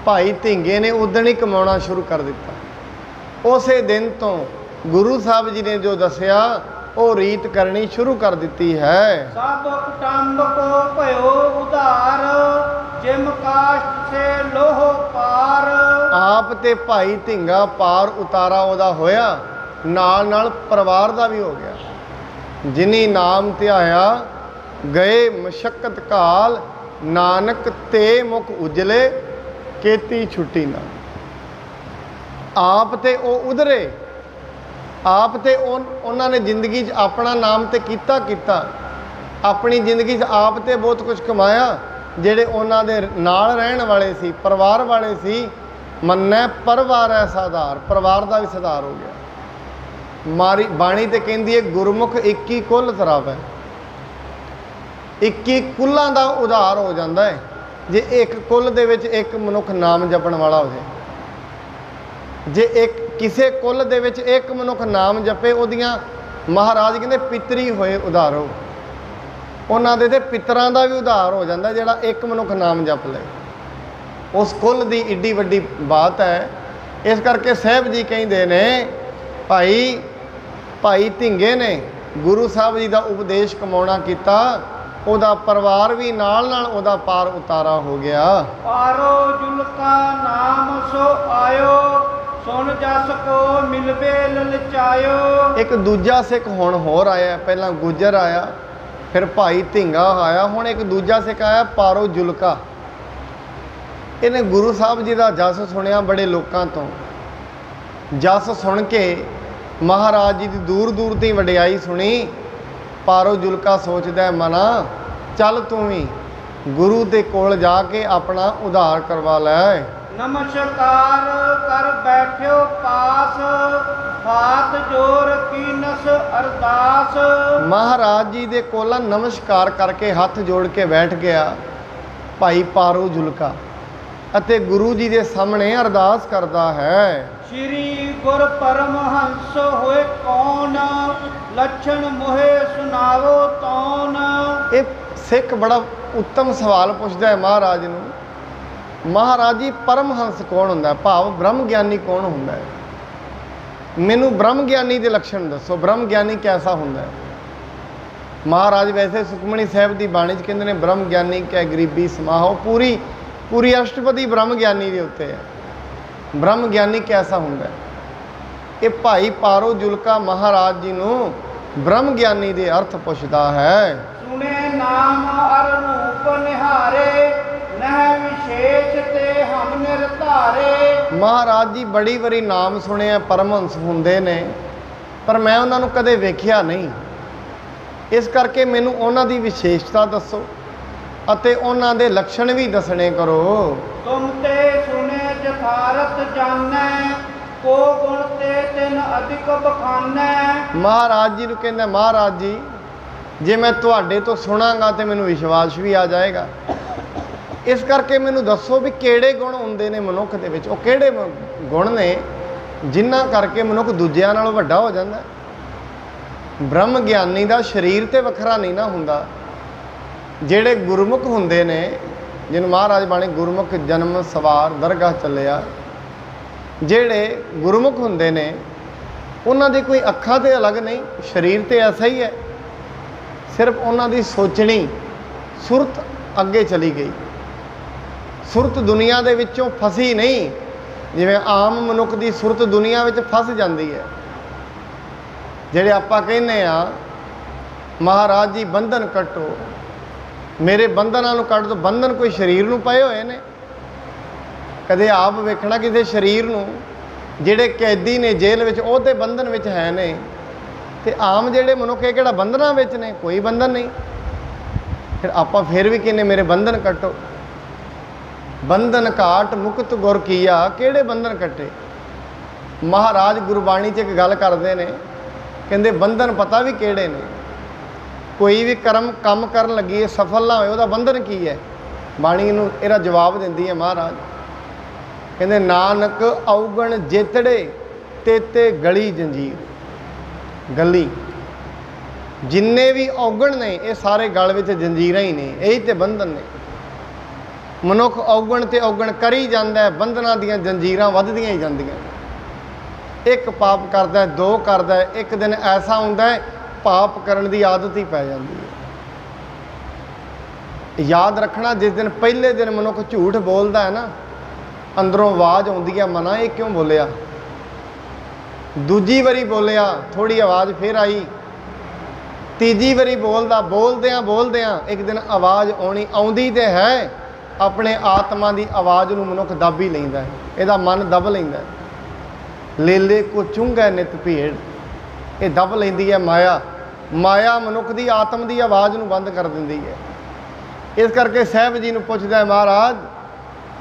ਭਾਈ ਧੀਂਗੇ ਨੇ ਉਦਣ ਹੀ ਕਮਾਉਣਾ ਸ਼ੁਰੂ ਕਰ ਦਿੱਤਾ। ਉਸੇ ਦਿਨ ਤੋਂ ਗੁਰੂ ਸਾਹਿਬ ਜੀ ਨੇ ਜੋ ਦੱਸਿਆ ਉਹ ਰੀਤ ਕਰਨੀ ਸ਼ੁਰੂ ਕਰ ਦਿੱਤੀ ਹੈ। ਸਭ ਕੁਟੰਬ ਕੋ ਭਇਓ ਉਧਾਰ, ਜਿਮ ਕਾਸ਼ਟ ਸੇ ਲੋਹ ਪਾਰ। ਆਪ ਤੇ ਭਾਈ ਧੀਂਗਾ ਪਾਰ ਉਤਾਰਾ ਉਹਦਾ ਹੋਇਆ, ਨਾਲ ਨਾਲ ਪਰਿਵਾਰ ਦਾ ਵੀ ਹੋ ਗਿਆ। ਜਿਨੀ ਨਾਮ ਧਿਆਇਆ ਗਏ ਮਸ਼ੱਕਤ ਕਾਲ, ਨਾਨਕ ਤੇ ਮੁਖ ਉਜਲੇ ਕੀਤੀ ਛੁੱਟੀ ਨਾ। ਆਪ ਤੇ ਉਹ ਉਧਰੇ, ਆਪ ਤੇ ਉਹਨਾਂ ਨੇ ਜ਼ਿੰਦਗੀ 'ਚ ਆਪਣਾ ਨਾਮ ਤੇ ਕੀਤਾ ਆਪਣੀ ਜ਼ਿੰਦਗੀ 'ਚ ਆਪ ਤੇ ਬਹੁਤ ਕੁਝ ਕਮਾਇਆ। ਜਿਹੜੇ ਉਹਨਾਂ ਦੇ ਨਾਲ ਰਹਿਣ ਵਾਲੇ ਸੀ, ਪਰਿਵਾਰ ਵਾਲੇ ਸੀ, ਮੰਨੈ ਪਰਿਵਾਰ ਹੈ ਸਾਧਾਰ, ਪਰਿਵਾਰ ਦਾ ਵੀ ਸੁਧਾਰ ਹੋ ਗਿਆ। ਮਾਰੀ ਬਾਣੀ ਤੇ ਕਹਿੰਦੀ ਹੈ ਗੁਰਮੁਖ 21 ਕੁੱਲ ਤਰਾਵੈ। 21 ਕੁੱਲਾਂ ਦਾ ਉਧਾਰ ਹੋ ਜਾਂਦਾ ਹੈ ਜੇ ਇੱਕ ਕੁੱਲ ਦੇ ਵਿੱਚ ਇੱਕ ਮਨੁੱਖ ਨਾਮ ਜਪਣ ਵਾਲਾ ਹੋ ਜਾਏ। ਜੇ ਕਿਸੇ ਕੁੱਲ ਦੇ ਵਿੱਚ ਇੱਕ ਮਨੁੱਖ ਨਾਮ ਜਪੇ, ਉਹਦੀਆਂ ਮਹਾਰਾਜ ਕਹਿੰਦੇ ਪਿਤਰੀ ਹੋਏ ਉਧਾਰੋ। ਉਹਨਾਂ ਦੇ ਤੇ ਪਿਤਰਾਂ ਦਾ ਵੀ ਉਧਾਰ ਹੋ ਜਾਂਦਾ ਜਿਹੜਾ ਇੱਕ ਮਨੁੱਖ ਨਾਮ ਜਪ ਲਏ। ਉਸ ਕੁੱਲ ਦੀ ਏਡੀ ਵੱਡੀ ਬਾਤ ਹੈ। ਇਸ ਕਰਕੇ ਸਾਹਿਬ ਜੀ ਕਹਿੰਦੇ ਨੇ ਭਾਈ ਧਿੰਗੇ ਨੇ ਗੁਰੂ ਸਾਹਿਬ ਜੀ ਦਾ ਉਪਦੇਸ਼ ਕਮਾਉਣਾ ਕੀਤਾ, ਉਹਦਾ ਪਰਿਵਾਰ ਵੀ ਨਾਲ ਨਾਲ ਉਹਦਾ ਪਾਰ ਉਤਾਰਾ ਹੋ ਗਿਆ। ਪਾਰੋ ਜੁਲਕਾ ਨਾਮ ਸੋ ਆਇਓ, ਸੁਣ ਜਸ ਕੋ ਮਿਲਵੇ ਲਲਚਾਇਓ। ਇੱਕ ਦੂਜਾ ਸਿੱਖ ਹੁਣ ਹੋਰ ਆਇਆ, ਪਹਿਲਾਂ ਗੁੱਜਰ ਆਇਆ, ਫਿਰ ਭਾਈ ਧਿੰਗਾ ਆਇਆ, ਹੁਣ ਇੱਕ ਦੂਜਾ ਸਿੱਖ ਆਇਆ ਪਾਰੋ ਜੁਲਕਾ। ਇਹਨੇ ਗੁਰੂ ਸਾਹਿਬ ਜੀ ਦਾ ਜਸ ਸੁਣਿਆ ਬੜੇ ਲੋਕਾਂ ਤੋਂ। ਜਸ ਸੁਣ ਕੇ ਮਹਾਰਾਜ ਜੀ ਦੀ ਦੂਰ ਦੂਰ ਤੋਂ ਵਡਿਆਈ ਸੁਣੀ। ਪਾਰੋ ਜੁਲਕਾ ਸੋਚਦਾ ਮਨਾ, ਚੱਲ ਤੂੰ ਵੀ ਗੁਰੂ ਦੇ ਕੋਲ ਜਾ ਕੇ ਆਪਣਾ ਉਧਾਰ ਕਰਵਾ ਲੈ। ਨਮਸਕਾਰ ਕਰ ਬੈਠਿਓ ਪਾਸ, ਹਾਥ ਜੋੜ ਕੀਨਸ ਅਰਦਾਸ। ਮਹਾਰਾਜ ਜੀ ਦੇ ਕੋਲ ਨਮਸਕਾਰ ਕਰਕੇ ਹੱਥ ਜੋੜ ਕੇ ਬੈਠ ਗਿਆ ਭਾਈ ਪਾਰੋ ਜੁਲਕਾ ਅਤੇ ਗੁਰੂ ਜੀ ਦੇ ਸਾਹਮਣੇ ਅਰਦਾਸ ਕਰਦਾ ਹੈ। ਸ਼੍ਰੀ ਗੁਰ ਪਰਮਹੰਸ ਹੋਏ ਕੌਣ, ਲੱਛਣ ਮੋਹੇ ਸੁਣਾਵੋ ਤੌਣ। ਇਹ ਸਿੱਖ ਬੜਾ ਉੱਤਮ ਸਵਾਲ ਪੁੱਛਦਾ ਹੈ ਮਹਾਰਾਜ ਨੂੰ। ਮਹਾਰਾਜ ਜੀ ਪਰਮਹੰਸ ਕੌਣ ਹੁੰਦਾ ਹੈ, ਭਾਵ ਬ੍ਰਹਮ ਗਿਆਨੀ ਕੌਣ ਹੁੰਦਾ ਹੈ? ਮੈਨੂੰ ਬ੍ਰਹਮ ਗਿਆਨੀ ਦੇ ਲੱਛਣ ਦੱਸੋ, ਬ੍ਰਹਮ ਗਿਆਨੀ ਕੈਸਾ ਹੁੰਦਾ ਹੈ? ਮਹਾਰਾਜ ਵੈਸੇ ਸੁਖਮਣੀ ਸਾਹਿਬ ਦੀ ਬਾਣੀ 'ਚ ਕਹਿੰਦੇ ਨੇ ਬ੍ਰਹਮ ਗਿਆਨੀ ਕੈ ਗਰੀਬੀ ਸਮਾਹੋ, ਪੂਰੀ ਅਸ਼ਟਪਦੀ ਬ੍ਰਹਮ ਗਿਆਨੀ ਦੇ ਉੱਤੇ ਹੈ। ਬ੍ਰਹਮ ਗਿਆਨੀ ਕੈਸਾ ਹੁੰਦਾ ਹੈ? ਇਹ ਭਾਈ ਪਾਰੋ ਜੁਲਕਾ ਮਹਾਰਾਜ ਜੀ ਨੂੰ ਬ੍ਰਹਮ ਗਿਆਨੀ ਦੇ ਅਰਥ ਪੁੱਛਦਾ ਹੈ। ਸੁਣੇ ਨਾਮ ਅਰ ਰੂਪ ਨਿਹਾਰੇ, ਨਹਿ ਵਿਸ਼ੇਸ਼ ਤੇ ਹਮ ਨਿਰਧਾਰੇ। ਮਹਾਰਾਜ ਜੀ ਬੜੀ ਵਾਰੀ ਨਾਮ ਸੁਣਿਆ, ਪਰਮਹੰਸ ਹੁੰਦੇ ਨੇ, ਪਰ ਮੈਂ ਉਹਨਾਂ ਨੂੰ ਕਦੇ ਵੇਖਿਆ ਨਹੀਂ। ਇਸ ਕਰਕੇ ਮੈਨੂੰ ਉਹਨਾਂ ਦੀ ਵਿਸ਼ੇਸ਼ਤਾ ਦੱਸੋ ਅਤੇ ਉਹਨਾਂ ਦੇ ਲੱਛਣ ਵੀ ਦੱਸਣੇ ਕਰੋ। ਤੁਮ ਤੇ ਸੁਨੇ ਜਥਾਰਤ ਜਾਣੈ, ਕੋ ਗੁਣ ਤੇ ਤਿਨ ਅਧਿਕ ਬਖਾਨੈ। ਮਹਾਰਾਜ ਜੀ ਨੂੰ ਕਹਿੰਦਾ ਮਹਾਰਾਜ ਜੀ ਜੇ ਮੈਂ ਤੁਹਾਡੇ ਤੋਂ ਸੁਣਾਂਗਾ ਤੇ ਮੈਨੂੰ ਵਿਸ਼ਵਾਸ ਵੀ ਆ ਜਾਏਗਾ। ਇਸ ਕਰਕੇ ਮੈਨੂੰ ਦੱਸੋ ਵੀ ਕਿਹੜੇ ਗੁਣ ਹੁੰਦੇ ਨੇ ਮਨੁੱਖ ਦੇ ਵਿੱਚ, ਉਹ ਕਿਹੜੇ ਗੁਣ ਨੇ ਜਿਨ੍ਹਾਂ ਕਰਕੇ ਮਨੁੱਖ ਦੂਜਿਆਂ ਨਾਲੋਂ ਵੱਡਾ ਹੋ ਜਾਂਦਾ। ਬ੍ਰਹਮ ਗਿਆਨੀ ਦਾ ਸਰੀਰ ਤੇ ਵੱਖਰਾ ਨਹੀਂ ਨਾ ਹੁੰਦਾ। ਜਿਹੜੇ ਗੁਰਮੁਖ ਹੁੰਦੇ ਨੇ, ਜਿਹਨੂੰ ਮਹਾਰਾਜ ਬਾਣੀ ਗੁਰਮੁਖ ਜਨਮ ਸਵਾਰ ਦਰਗਾਹ ਚੱਲਿਆ, ਜਿਹੜੇ ਗੁਰਮੁਖ ਹੁੰਦੇ ਨੇ ਉਹਨਾਂ ਦੀ ਕੋਈ ਅੱਖਾਂ ਤੇ ਅਲੱਗ ਨਹੀਂ, ਸਰੀਰ ਤੇ ਐਸਾ ਹੀ ਹੈ। ਸਿਰਫ ਉਹਨਾਂ ਦੀ ਸੋਚਣੀ ਸੁਰਤ ਅੱਗੇ ਚਲੀ ਗਈ, ਸੁਰਤ ਦੁਨੀਆ ਦੇ ਵਿੱਚੋਂ ਫਸੀ ਨਹੀਂ। ਜਿਵੇਂ ਆਮ ਮਨੁੱਖ ਦੀ ਸੁਰਤ ਦੁਨੀਆ ਵਿੱਚ ਫਸ ਜਾਂਦੀ ਹੈ। ਜਿਹੜੇ ਆਪਾਂ ਕਹਿੰਦੇ ਆ ਮਹਾਰਾਜ ਜੀ ਬੰਧਨ ਕੱਟੋ, ਮੇਰੇ ਬੰਧਨਾਂ ਨੂੰ ਕੱਢ ਦਿਓ। ਬੰਧਨ ਕੋਈ ਸਰੀਰ ਨੂੰ ਪਏ ਹੋਏ ਨੇ? ਕਦੇ ਆਪ ਵੇਖਣਾ ਕਿਸੇ ਸਰੀਰ ਨੂੰ, ਜਿਹੜੇ ਕੈਦੀ ਨੇ ਜੇਲ੍ਹ ਵਿੱਚ ਉਹ ਤੇ ਬੰਧਨ ਵਿੱਚ ਹੈ ਨੇ, ਤੇ ਆਮ ਜਿਹੜੇ ਮਨੁੱਖ ਇਹ ਕਿਹੜਾ ਬੰਧਨਾਂ ਵਿੱਚ ਨੇ? ਕੋਈ ਬੰਧਨ ਨਹੀਂ। ਫਿਰ ਆਪਾਂ ਫਿਰ ਵੀ ਕਹਿੰਦੇ ਮੇਰੇ ਬੰਧਨ ਕੱਟੋ। ਬੰਧਨ ਘਾਟ ਮੁਕਤ ਗੁਰ ਕੀਆ, ਕਿਹੜੇ ਬੰਧਨ ਕੱਟੇ? ਮਹਾਰਾਜ ਗੁਰਬਾਣੀ 'ਚ ਇੱਕ ਗੱਲ ਕਰਦੇ ਨੇ, ਕਹਿੰਦੇ ਬੰਧਨ ਪਤਾ ਵੀ ਕਿਹੜੇ ਨੇ। ਕੋਈ ਵੀ ਕੰਮ ਕਰਨ ਲੱਗੀਏ ਸਫਲ ਨਾ ਹੋਏ, ਉਹਦਾ ਬੰਧਨ ਕੀ ਹੈ? ਬਾਣੀ ਨੂੰ ਇਹਦਾ ਜਵਾਬ ਦਿੰਦੀ ਹੈ ਮਹਾਰਾਜ। ਕਹਿੰਦੇ ਨਾਨਕ ਔਗਣ ਜੇਤੜੇ ਤੇਤੇ ਗਲੀ ਜੰਜੀਰ। ਗਲੀ ਜਿੰਨੇ ਵੀ ਔਗਣ ਨੇ ਇਹ ਸਾਰੇ ਗਲ ਵਿੱਚ ਜੰਜੀਰਾਂ ਹੀ ਨੇ, ਇਹੀ ਤੇ ਬੰਧਨ ਨੇ। ਮਨੁੱਖ ਔਗਣ ਤੇ ਔਗਣ ਕਰੀ ਜਾਂਦਾ, ਬੰਧਨਾਂ ਦੀਆਂ ਜੰਜੀਰਾਂ ਵੱਧਦੀਆਂ ਹੀ ਜਾਂਦੀਆਂ। ਇੱਕ ਪਾਪ ਕਰਦਾ, ਦੋ ਕਰਦਾ, ਇੱਕ ਦਿਨ ਐਸਾ ਹੁੰਦਾ ਹੈ ਪਾਪ ਕਰਨ ਦੀ ਆਦਤ ਹੀ ਪੈ ਜਾਂਦੀ ਹੈ। ਯਾਦ ਰੱਖਣਾ, ਜਿਸ ਦਿਨ ਪਹਿਲੇ ਦਿਨ ਮਨੁੱਖ ਝੂਠ ਬੋਲਦਾ ਹੈ ਨਾ, ਅੰਦਰੋਂ ਆਵਾਜ਼ ਆਉਂਦੀ ਹੈ ਮਨਾ ਇਹ ਕਿਉਂ ਬੋਲਿਆ। ਦੂਜੀ ਵਾਰੀ ਬੋਲਿਆ, ਥੋੜੀ ਆਵਾਜ਼ ਫਿਰ ਆਈ। ਤੀਜੀ ਵਾਰੀ ਬੋਲਦਿਆਂ ਇੱਕ ਦਿਨ ਆਵਾਜ਼ ਆਉਂਦੀ ਤੇ ਹੈ। ਆਪਣੇ ਆਤਮਾ ਦੀ ਆਵਾਜ਼ ਨੂੰ ਮਨੁੱਖ ਦੱਬ ਹੀ ਲੈਂਦਾ ਹੈ, ਇਹਦਾ ਮਨ ਦੱਬ ਲੈਂਦਾ। ਲੇਲੇ ਕੋ ਚੁੰਘੈ ਨਿਤ ਭੇੜ, ਇਹ ਦੱਬ ਲੈਂਦੀ ਹੈ ਮਾਇਆ ਮਨੁੱਖ ਦੀ ਆਤਮ ਦੀ ਆਵਾਜ਼ ਨੂੰ ਬੰਦ ਕਰ ਦਿੰਦੀ ਹੈ। ਇਸ ਕਰਕੇ ਸਾਹਿਬ ਜੀ ਨੂੰ ਪੁੱਛਦਾ ਹੈ ਮਹਾਰਾਜ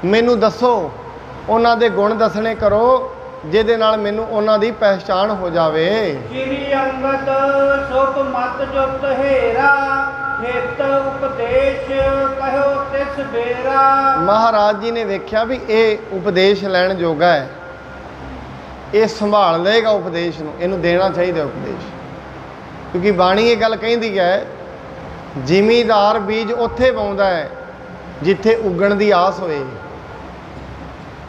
ਮੈਨੂੰ ਦੱਸੋ, ਉਹਨਾਂ ਦੇ ਗੁਣ ਦੱਸਣੇ ਕਰੋ ਜਿਹਦੇ ਨਾਲ ਮੈਨੂੰ ਉਹਨਾਂ ਦੀ ਪਹਿਚਾਣ ਹੋ ਜਾਵੇ। ਸ਼੍ਰੀ ਅੰਗਦ ਸੁਖ ਮਤ ਜੁਗਤ ਹੇਰਾ, ਹਿਤ ਉਪਦੇਸ਼ ਕਹਿਓ ਤਿਸ ਬੇਰਾ। ਮਹਾਰਾਜ ਜੀ ਨੇ ਵੇਖਿਆ ਵੀ ਇਹ ਉਪਦੇਸ਼ ਲੈਣ ਜੋਗਾ ਹੈ, ਇਹ ਸੰਭਾਲ ਲਏਗਾ ਉਪਦੇਸ਼ ਨੂੰ, ਇਹਨੂੰ ਦੇਣਾ ਚਾਹੀਦਾ ਉਪਦੇਸ਼। ਕਿਉਂਕਿ ਬਾਣੀ ਇਹ ਗੱਲ ਕਹਿੰਦੀ ਹੈ ਜ਼ਿਮੀਦਾਰ ਬੀਜ ਉੱਥੇ ਪਾਉਂਦਾ ਹੈ ਜਿੱਥੇ ਉੱਗਣ ਦੀ ਆਸ ਹੋਏ।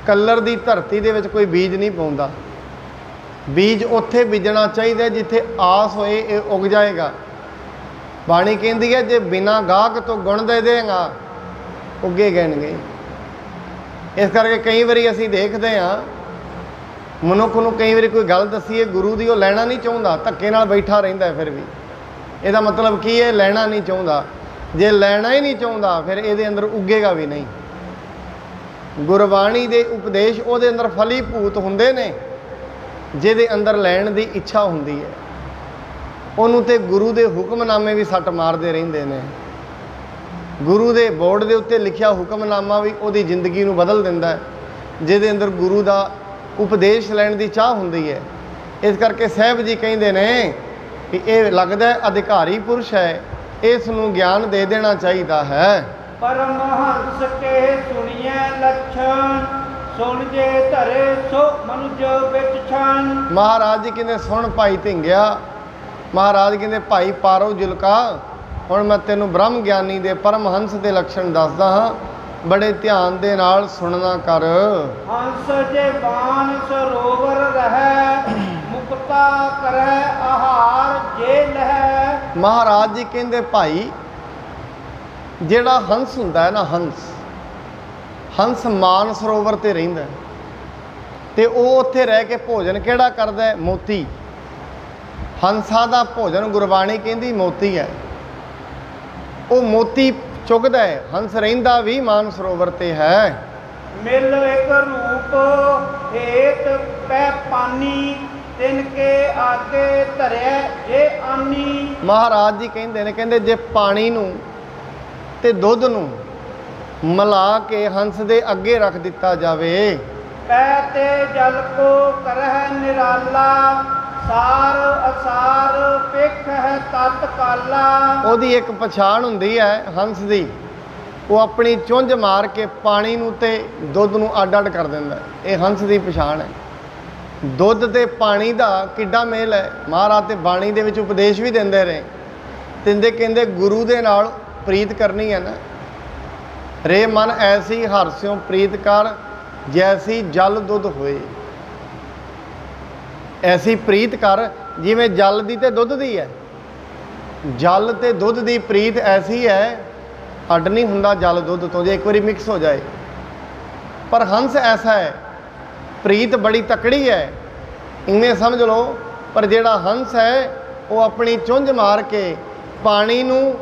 ਕੱਲਰ ਦੀ ਧਰਤੀ ਦੇ ਵਿੱਚ ਕੋਈ ਬੀਜ ਨਹੀਂ ਪਾਉਂਦਾ। ਬੀਜ ਉੱਥੇ ਬੀਜਣਾ ਚਾਹੀਦਾ ਜਿੱਥੇ ਆਸ ਹੋਏ ਇਹ ਉੱਗ ਜਾਏਗਾ। ਬਾਣੀ ਕਹਿੰਦੀ ਹੈ ਜੇ ਬਿਨਾਂ ਗਾਹਕ ਤੋਂ ਗੁਣ ਦੇ ਦੇਗਾ ਉੱਗੇ ਗਣਗੇ। ਇਸ ਕਰਕੇ ਕਈ ਵਾਰੀ ਅਸੀਂ ਦੇਖਦੇ ਹਾਂ ਮਨੁੱਖ ਨੂੰ ਕਈ ਵਾਰੀ ਕੋਈ ਗੱਲ ਦੱਸੀਏ ਗੁਰੂ ਦੀ, ਉਹ ਲੈਣਾ ਨਹੀਂ ਚਾਹੁੰਦਾ, ਧੱਕੇ ਨਾਲ ਬੈਠਾ ਰਹਿੰਦਾ। ਫਿਰ ਵੀ ਇਹਦਾ ਮਤਲਬ ਕੀ ਹੈ? ਲੈਣਾ ਨਹੀਂ ਚਾਹੁੰਦਾ। ਜੇ ਲੈਣਾ ਹੀ ਨਹੀਂ ਚਾਹੁੰਦਾ ਫਿਰ ਇਹਦੇ ਅੰਦਰ ਉੱਗੇਗਾ ਵੀ ਨਹੀਂ। ਗੁਰਬਾਣੀ ਦੇ ਉਪਦੇਸ਼ ਉਹਦੇ ਅੰਦਰ ਫਲੀਭੂਤ ਹੁੰਦੇ ਨੇ ਜਿਹਦੇ ਅੰਦਰ ਲੈਣ ਦੀ ਇੱਛਾ ਹੁੰਦੀ ਹੈ। ਉਹਨੂੰ ਤੇ ਗੁਰੂ ਦੇ ਹੁਕਮਨਾਮੇ ਵੀ ਸੱਟ ਮਾਰਦੇ ਰਹਿੰਦੇ ਨੇ। ਗੁਰੂ ਦੇ ਬੋਰਡ ਦੇ ਉੱਤੇ ਲਿਖਿਆ ਹੁਕਮਨਾਮਾ ਵੀ ਉਹਦੀ ਜ਼ਿੰਦਗੀ ਨੂੰ ਬਦਲ ਦਿੰਦਾ ਹੈ, ਜਿਹਦੇ ਅੰਦਰ ਗੁਰੂ ਦਾ ਉਪਦੇਸ਼ ਲੈਣ ਦੀ ਚਾਹ ਹੁੰਦੀ ਹੈ। ਇਸ ਕਰਕੇ ਸਾਹਿਬ ਜੀ ਕਹਿੰਦੇ ਨੇ ਕਿ ਇਹ ਲੱਗਦਾ ਅਧਿਕਾਰੀ ਪੁਰਸ਼ ਹੈ, ਇਸ ਨੂੰ ਗਿਆਨ ਦੇ ਦੇਣਾ ਚਾਹੀਦਾ ਹੈ। ਪਰਮਹੰਸ ਕੇ ਸੁਣੀਐ ਲੱਛਣ, ਸੁਣ ਜੇ ਧਰੇ ਸੋ ਮਨੁਜ ਵਿੱਚ ਛਣ। ਮਹਾਰਾਜ ਜੀ ਕਹਿੰਦੇ ਸੁਣ ਭਾਈ ਢਿੰਗਿਆ, ਮਹਾਰਾਜ ਕਹਿੰਦੇ ਭਾਈ ਪਾਰੋ ਜੁਲਕਾ, ਹੁਣ ਮੈਂ ਤੈਨੂੰ ਬ੍ਰਹਮ ਗਿਆਨੀ ਦੇ ਪਰਮਹੰਸ ਦੇ ਲੱਛਣ ਦੱਸਦਾ ਹਾਂ, ਬੜੇ ਧਿਆਨ ਦੇ ਨਾਲ ਸੁਣਨਾ ਕਰ। ਹੰਸ ਜੇ ਬਾਣ ਸਰੋਵਰ ਰਹਿ, ਮੁਕਤਾ ਕਰੈ ਆਹਾਰ ਜੇ ਲਹਿ। ਮਹਾਰਾਜ ਜੀ ਕਹਿੰਦੇ ਭਾਈ ਜਿਹੜਾ ਹੰਸ ਹੁੰਦਾ ਹੈ ਨਾ, ਹੰਸ ਮਾਨ ਸਰੋਵਰ ਤੇ ਰਹਿੰਦਾ ਤੇ ਉਹ ਉੱਥੇ ਰਹਿ ਕੇ ਭੋਜਨ ਕਿਹੜਾ ਕਰਦਾ ਹੈ? ਮੋਤੀ। ਹੰਸਾਂ ਦਾ ਭੋਜਨ ਗੁਰਬਾਣੀ ਕਹਿੰਦੀ ਮੋਤੀ ਹੈ। ਉਹ ਮੋਤੀ ਚੁਗਦਾ ਹੈ। ਹੰਸ ਰਹਿੰਦਾ ਵੀ ਮਾਨ ਸਰੋਵਰ ਤੇ ਹੈ। ਮਿਲ ਇੱਕ ਰੂਪ ਹੇਤ ਪੈ ਪਾਨੀ, ਤਿਨ ਕੇ ਆਗੇ ਧਰਿਆ ਜੇ ਆਨੀ। ਮਹਾਰਾਜ ਜੀ ਕਹਿੰਦੇ ਨੇ, ਕਹਿੰਦੇ ਜੇ ਪਾਣੀ ਨੂੰ ਤੇ ਦੁੱਧ ਨੂੰ ਮਿਲਾ ਕੇ ਹੰਸ ਦੇ ਅੱਗੇ ਰੱਖ ਦਿੱਤਾ ਜਾਵੇ, ਪੈ ਤੇ ਜਲ ਕੋ ਕਰਹਿ ਨਿਰਾਲਾ, ਸਾਰ ਅਸਾਰ ਪੇਖ ਹੈ ਤਤ ਕਾਲਾ। ਉਹਦੀ ਇੱਕ ਪਛਾਣ ਹੁੰਦੀ ਹੈ ਹੰਸ ਦੀ, ਉਹ ਆਪਣੀ ਚੁੰਝ ਮਾਰ ਕੇ ਪਾਣੀ ਨੂੰ ਤੇ ਦੁੱਧ ਨੂੰ ਅੱਡ ਅੱਡ ਕਰ ਦਿੰਦਾ। ਇਹ ਹੰਸ ਦੀ ਪਛਾਣ ਹੈ। ਦੁੱਧ ਤੇ ਪਾਣੀ ਦਾ ਕਿੱਡਾ ਮੇਲ ਹੈ। ਮਹਾਰਾਜ ਤੇ ਬਾਣੀ ਦੇ ਵਿੱਚ ਉਪਦੇਸ਼ ਵੀ ਦਿੰਦੇ ਰਹੇ। ਤਿੰਦੇ ਕਹਿੰਦੇ ਗੁਰੂ ਦੇ ਨਾਲ ਪ੍ਰੀਤ ਕਰਨੀ ਹੈ ਨਾ, ਰੇ ਮਨ ਐਸੀ ਹਰਸਿਓ ਪ੍ਰੀਤ ਕਰ, ਜੈਸੀ ਜਲ ਦੁੱਧ ਹੋਏ। ਐਸੀ ਪ੍ਰੀਤ ਕਰ ਜਿਵੇਂ ਜਲ ਦੀ ਤੇ ਦੁੱਧ ਦੀ ਹੈ। ਜਲ ਤੇ ਦੁੱਧ ਦੀ ਪ੍ਰੀਤ ਐਸੀ ਹੈ, ਅੱਡ ਨਹੀਂ ਹੁੰਦਾ ਜਲ ਦੁੱਧ ਤੋਂ ਜੇ ਇੱਕ ਵਾਰੀ ਮਿਕਸ ਹੋ ਜਾਏ। ਪਰ ਹੰਸ ਐਸਾ ਹੈ, ਪ੍ਰੀਤ ਬੜੀ ਤਕੜੀ ਹੈ, ਇਵੇਂ ਸਮਝ ਲਓ। ਪਰ ਜਿਹੜਾ ਹੰਸ ਹੈ ਉਹ ਆਪਣੀ ਚੁੰਝ ਮਾਰ ਕੇ ਪਾਣੀ ਨੂੰ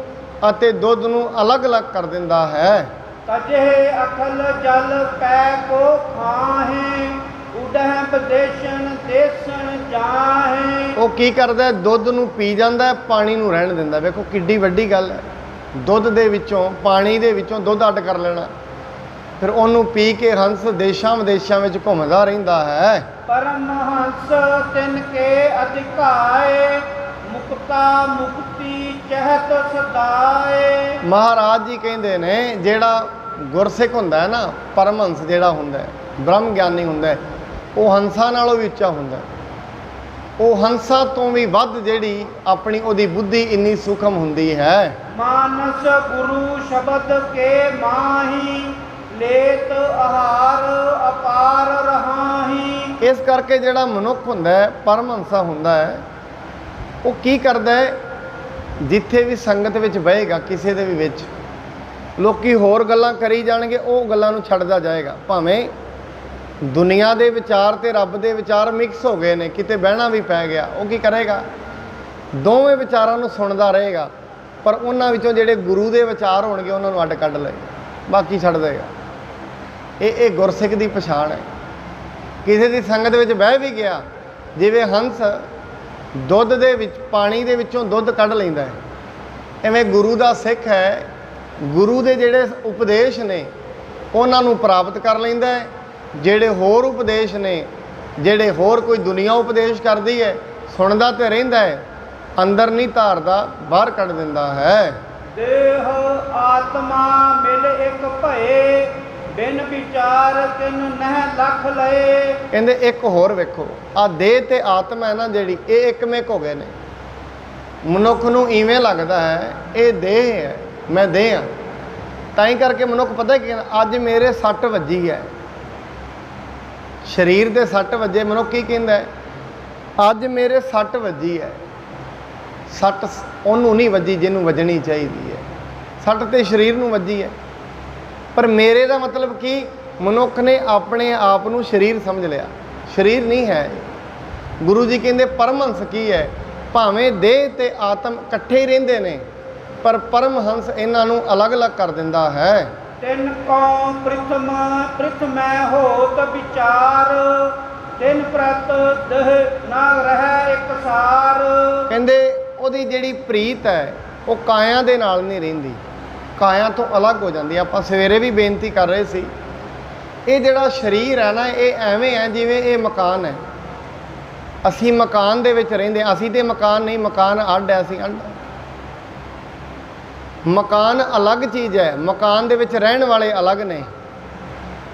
ਅਤੇ ਦੁੱਧ ਨੂੰ ਅਲੱਗ-ਅਲੱਗ ਕਰ ਦਿੰਦਾ ਹੈ। ਤਜੇ ਅਖਲ ਜਲ ਪੈ ਕੋ ਖਾਹੇ, ਉਡਹਿ ਵਿਦੇਸ਼ਣ ਦੇਸਣ ਜਾਹੇ। ਉਹ ਕੀ ਕਰਦਾ? ਦੁੱਧ ਨੂੰ ਪੀ ਜਾਂਦਾ, ਪਾਣੀ ਨੂੰ ਰਹਿਣ ਦਿੰਦਾ। ਵੇਖੋ ਕਿੱਡੀ ਵੱਡੀ ਗੱਲ ਹੈ। ਦੁੱਧ ਦੇ ਵਿੱਚੋਂ, ਪਾਣੀ ਦੇ ਵਿੱਚੋਂ ਦੁੱਧ ਅੱਡ ਕਰ ਲੈਣਾ, ਫਿਰ ਉਹਨੂੰ ਪੀ ਕੇ ਹੰਸ ਦੇਸ਼ਾਂ ਵਿਦੇਸ਼ਾਂ ਵਿੱਚ ਘੁੰਮਦਾ ਰਹਿੰਦਾ ਹੈ। ਪਰਮਹੰਸ ਤਿਨ ਕੇ ਅਧਿਕਾਏ, ਮੁਕਤਾ ਮੁਕਤੀ ਚਹਿਤ ਸਦਾਏ। ਮਹਾਰਾਜ ਜੀ ਕਹਿੰਦੇ ਨੇ ਜਿਹੜਾ ਗੁਰਸਿੱਖ ਹੁੰਦਾ ਹੈ ਨਾ, ਪਰਮਹੰਸ ਜਿਹੜਾ ਹੁੰਦਾ ਹੈ, ਬ੍ਰਹਮ ਗਿਆਨੀ ਹੁੰਦਾ ਹੈ, ਉਹ ਹੰਸਾਂ ਨਾਲੋਂ ਵੀ ਉੱਚਾ ਹੁੰਦਾ ਹੈ। ਉਹ ਹੰਸਾਂ ਤੋਂ ਵੀ ਵੱਧ ਜਿਹੜੀ ਆਪਣੀ ਉਹਦੀ ਬੁੱਧੀ ਇੰਨੀ ਸੂਖਮ ਹੁੰਦੀ ਹੈ। ਮਾਨਸ ਗੁਰੂ ਸ਼ਬਦ ਕੇ ਮਾਹੀ, ਲੇਤ ਆਹਾਰ ਅਪਾਰ ਰਹਾਹੀ। ਇਸ ਕਰਕੇ ਜਿਹੜਾ ਮਨੁੱਖ ਹੁੰਦਾ ਹੈ, ਪਰਮਹੰਸਾ ਹੁੰਦਾ ਹੈ, ਉਹ ਕੀ ਕਰਦਾ ਹੈ? ਜਿੱਥੇ ਵੀ ਸੰਗਤ ਵਿੱਚ ਬਹੇਗਾ, ਕਿਸੇ ਦੇ ਵੀ ਵਿੱਚ ਲੋਕੀ ਹੋਰ ਗੱਲਾਂ ਕਰੀ ਜਾਣਗੇ, ਉਹ ਗੱਲਾਂ ਨੂੰ ਛੱਡਦਾ ਜਾਏਗਾ। ਭਾਵੇਂ ਦੁਨੀਆ ਦੇ ਵਿਚਾਰ ਤੇ ਰੱਬ ਦੇ ਵਿਚਾਰ ਮਿਕਸ ਹੋ ਗਏ ਨੇ, ਕਿਤੇ ਬਹਿਣਾ ਵੀ ਪੈ ਗਿਆ, ਉਹ ਕੀ ਕਰੇਗਾ? ਦੋਵੇਂ ਵਿਚਾਰਾਂ ਨੂੰ ਸੁਣਦਾ ਰਹੇਗਾ, ਪਰ ਉਹਨਾਂ ਵਿੱਚੋਂ ਜਿਹੜੇ ਗੁਰੂ ਦੇ ਵਿਚਾਰ ਹੋਣਗੇ ਉਹਨਾਂ ਨੂੰ ਅੱਡ ਕੱਢ ਲਏਗਾ, ਬਾਕੀ ਛੱਡ ਦੇਗਾ। ਇਹ ਗੁਰਸਿੱਖ ਦੀ ਪਛਾਣ ਹੈ। ਕਿਸੇ ਦੀ ਸੰਗਤ ਵਿੱਚ ਬਹਿ ਵੀ ਗਿਆ, ਜਿਵੇਂ ਹੰਸ ਦੁੱਧ ਦੇ ਵਿੱਚ, ਪਾਣੀ ਦੇ ਵਿੱਚੋਂ ਦੁੱਧ ਕੱਢ ਲੈਂਦਾ ਹੈ, ਐਵੇਂ ਗੁਰੂ ਦਾ ਸਿੱਖ ਹੈ, ਗੁਰੂ ਦੇ ਜਿਹੜੇ ਉਪਦੇਸ਼ ਨੇ ਉਹਨਾਂ ਨੂੰ ਪ੍ਰਾਪਤ ਕਰ ਲੈਂਦਾ ਹੈ। ਜਿਹੜੇ ਹੋਰ ਉਪਦੇਸ਼ ਨੇ, ਜਿਹੜੇ ਹੋਰ ਕੋਈ ਦੁਨੀਆ ਉਪਦੇਸ਼ ਕਰਦੀ ਹੈ, ਸੁਣਦਾ ਤੇ ਰਹਿੰਦਾ ਹੈ, ਅੰਦਰ ਨਹੀਂ ਧਾਰਦਾ, ਬਾਹਰ ਕੱਢ ਦਿੰਦਾ ਹੈ। ਦੇਹ ਆਤਮਾ ਮਿਲ ਇੱਕ ਭਏ, ਬਿਨ ਵਿਚਾਰ ਕਿਨ ਨਹਿ ਲਖ ਲਏ। ਕਹਿੰਦੇ ਇੱਕ ਹੋਰ ਵੇਖੋ, ਆ ਦੇਹ ਤੇ ਆਤਮਾ ਹੈ ਨਾ ਜਿਹੜੀ, ਇਹ ਇੱਕ ਮਿਕ ਹੋ ਗਏ ਨੇ। ਮਨੁੱਖ ਨੂੰ ਇਵੇਂ ਲੱਗਦਾ ਹੈ ਇਹ ਦੇਹ ਹੈ, ਮੈਂ ਦੇਹ ਹਾਂ। ਤਾਂ ਹੀ ਕਰਕੇ ਮਨੁੱਖ ਪਤਾ ਕੀ ਕਹਿੰਦਾ, ਅੱਜ ਮੇਰੇ ਸੱਟ ਵੱਜੀ ਹੈ, ਸਰੀਰ ਦੇ ਸੱਟ ਵੱਜੇ। ਮਨੁੱਖ ਕੀ ਕਹਿੰਦਾ ਹੈ, ਅੱਜ ਮੇਰੇ ਸੱਟ ਵੱਜੀ ਹੈ। ਸੱਟ ਉਹਨੂੰ ਨਹੀਂ ਵੱਜੀ ਜਿਹਨੂੰ ਵੱਜਣੀ ਚਾਹੀਦੀ ਹੈ, ਸੱਟ ਤੇ ਸਰੀਰ ਨੂੰ ਵੱਜੀ ਹੈ। ਪਰ ਮੇਰੇ ਦਾ ਮਤਲਬ ਕੀ, ਮਨੁੱਖ ਨੇ ਆਪਣੇ ਆਪ ਨੂੰ ਸਰੀਰ ਸਮਝ ਲਿਆ, ਸਰੀਰ ਨਹੀਂ ਹੈ। ਗੁਰੂ ਜੀ ਕਹਿੰਦੇ ਪਰਮਹੰਸ ਕੀ ਹੈ, ਭਾਵੇਂ ਦੇਹ ਤੇ ਆਤਮ ਇਕੱਠੇ ਹੀ ਰਹਿੰਦੇ ਨੇ, ਪਰ ਪਰਮਹੰਸ ਇਹਨਾਂ ਨੂੰ ਅਲੱਗ-ਅਲੱਗ ਕਰ ਦਿੰਦਾ ਹੈ। ਤਿੰਨ ਕਉ ਪ੍ਰਿਥਮੈ ਹੋਤ ਵਿਚਾਰ, ਤਿੰਨ ਪ੍ਰਤ ਦਹ ਨਾ ਰਹਿ ਇੱਕ ਸਾਰ। ਕਹਿੰਦੇ ਉਹਦੀ ਜਿਹੜੀ ਪ੍ਰੀਤ ਹੈ ਉਹ ਕਾਇਆ ਦੇ ਨਾਲ ਨਹੀਂ ਰਹਿੰਦੀ, ਕਾਇਆ ਤੋਂ ਅਲੱਗ ਹੋ ਜਾਂਦੀ। ਆਪਾਂ ਸਵੇਰੇ ਵੀ ਬੇਨਤੀ ਕਰ ਰਹੇ ਸੀ, ਇਹ ਜਿਹੜਾ ਸਰੀਰ ਹੈ ਨਾ, ਇਹ ਐਵੇਂ ਹੈ ਜਿਵੇਂ ਇਹ ਮਕਾਨ ਹੈ। ਅਸੀਂ ਮਕਾਨ ਦੇ ਵਿੱਚ ਰਹਿੰਦੇ, ਅਸੀਂ ਤੇ ਮਕਾਨ ਨਹੀਂ, ਮਕਾਨ ਅੱਡ ਹੈ, ਅਸੀਂ ਅੱਡ। ਮਕਾਨ ਅਲੱਗ ਚੀਜ਼ ਹੈ, ਮਕਾਨ ਦੇ ਵਿੱਚ ਰਹਿਣ ਵਾਲੇ ਅਲੱਗ ਨੇ।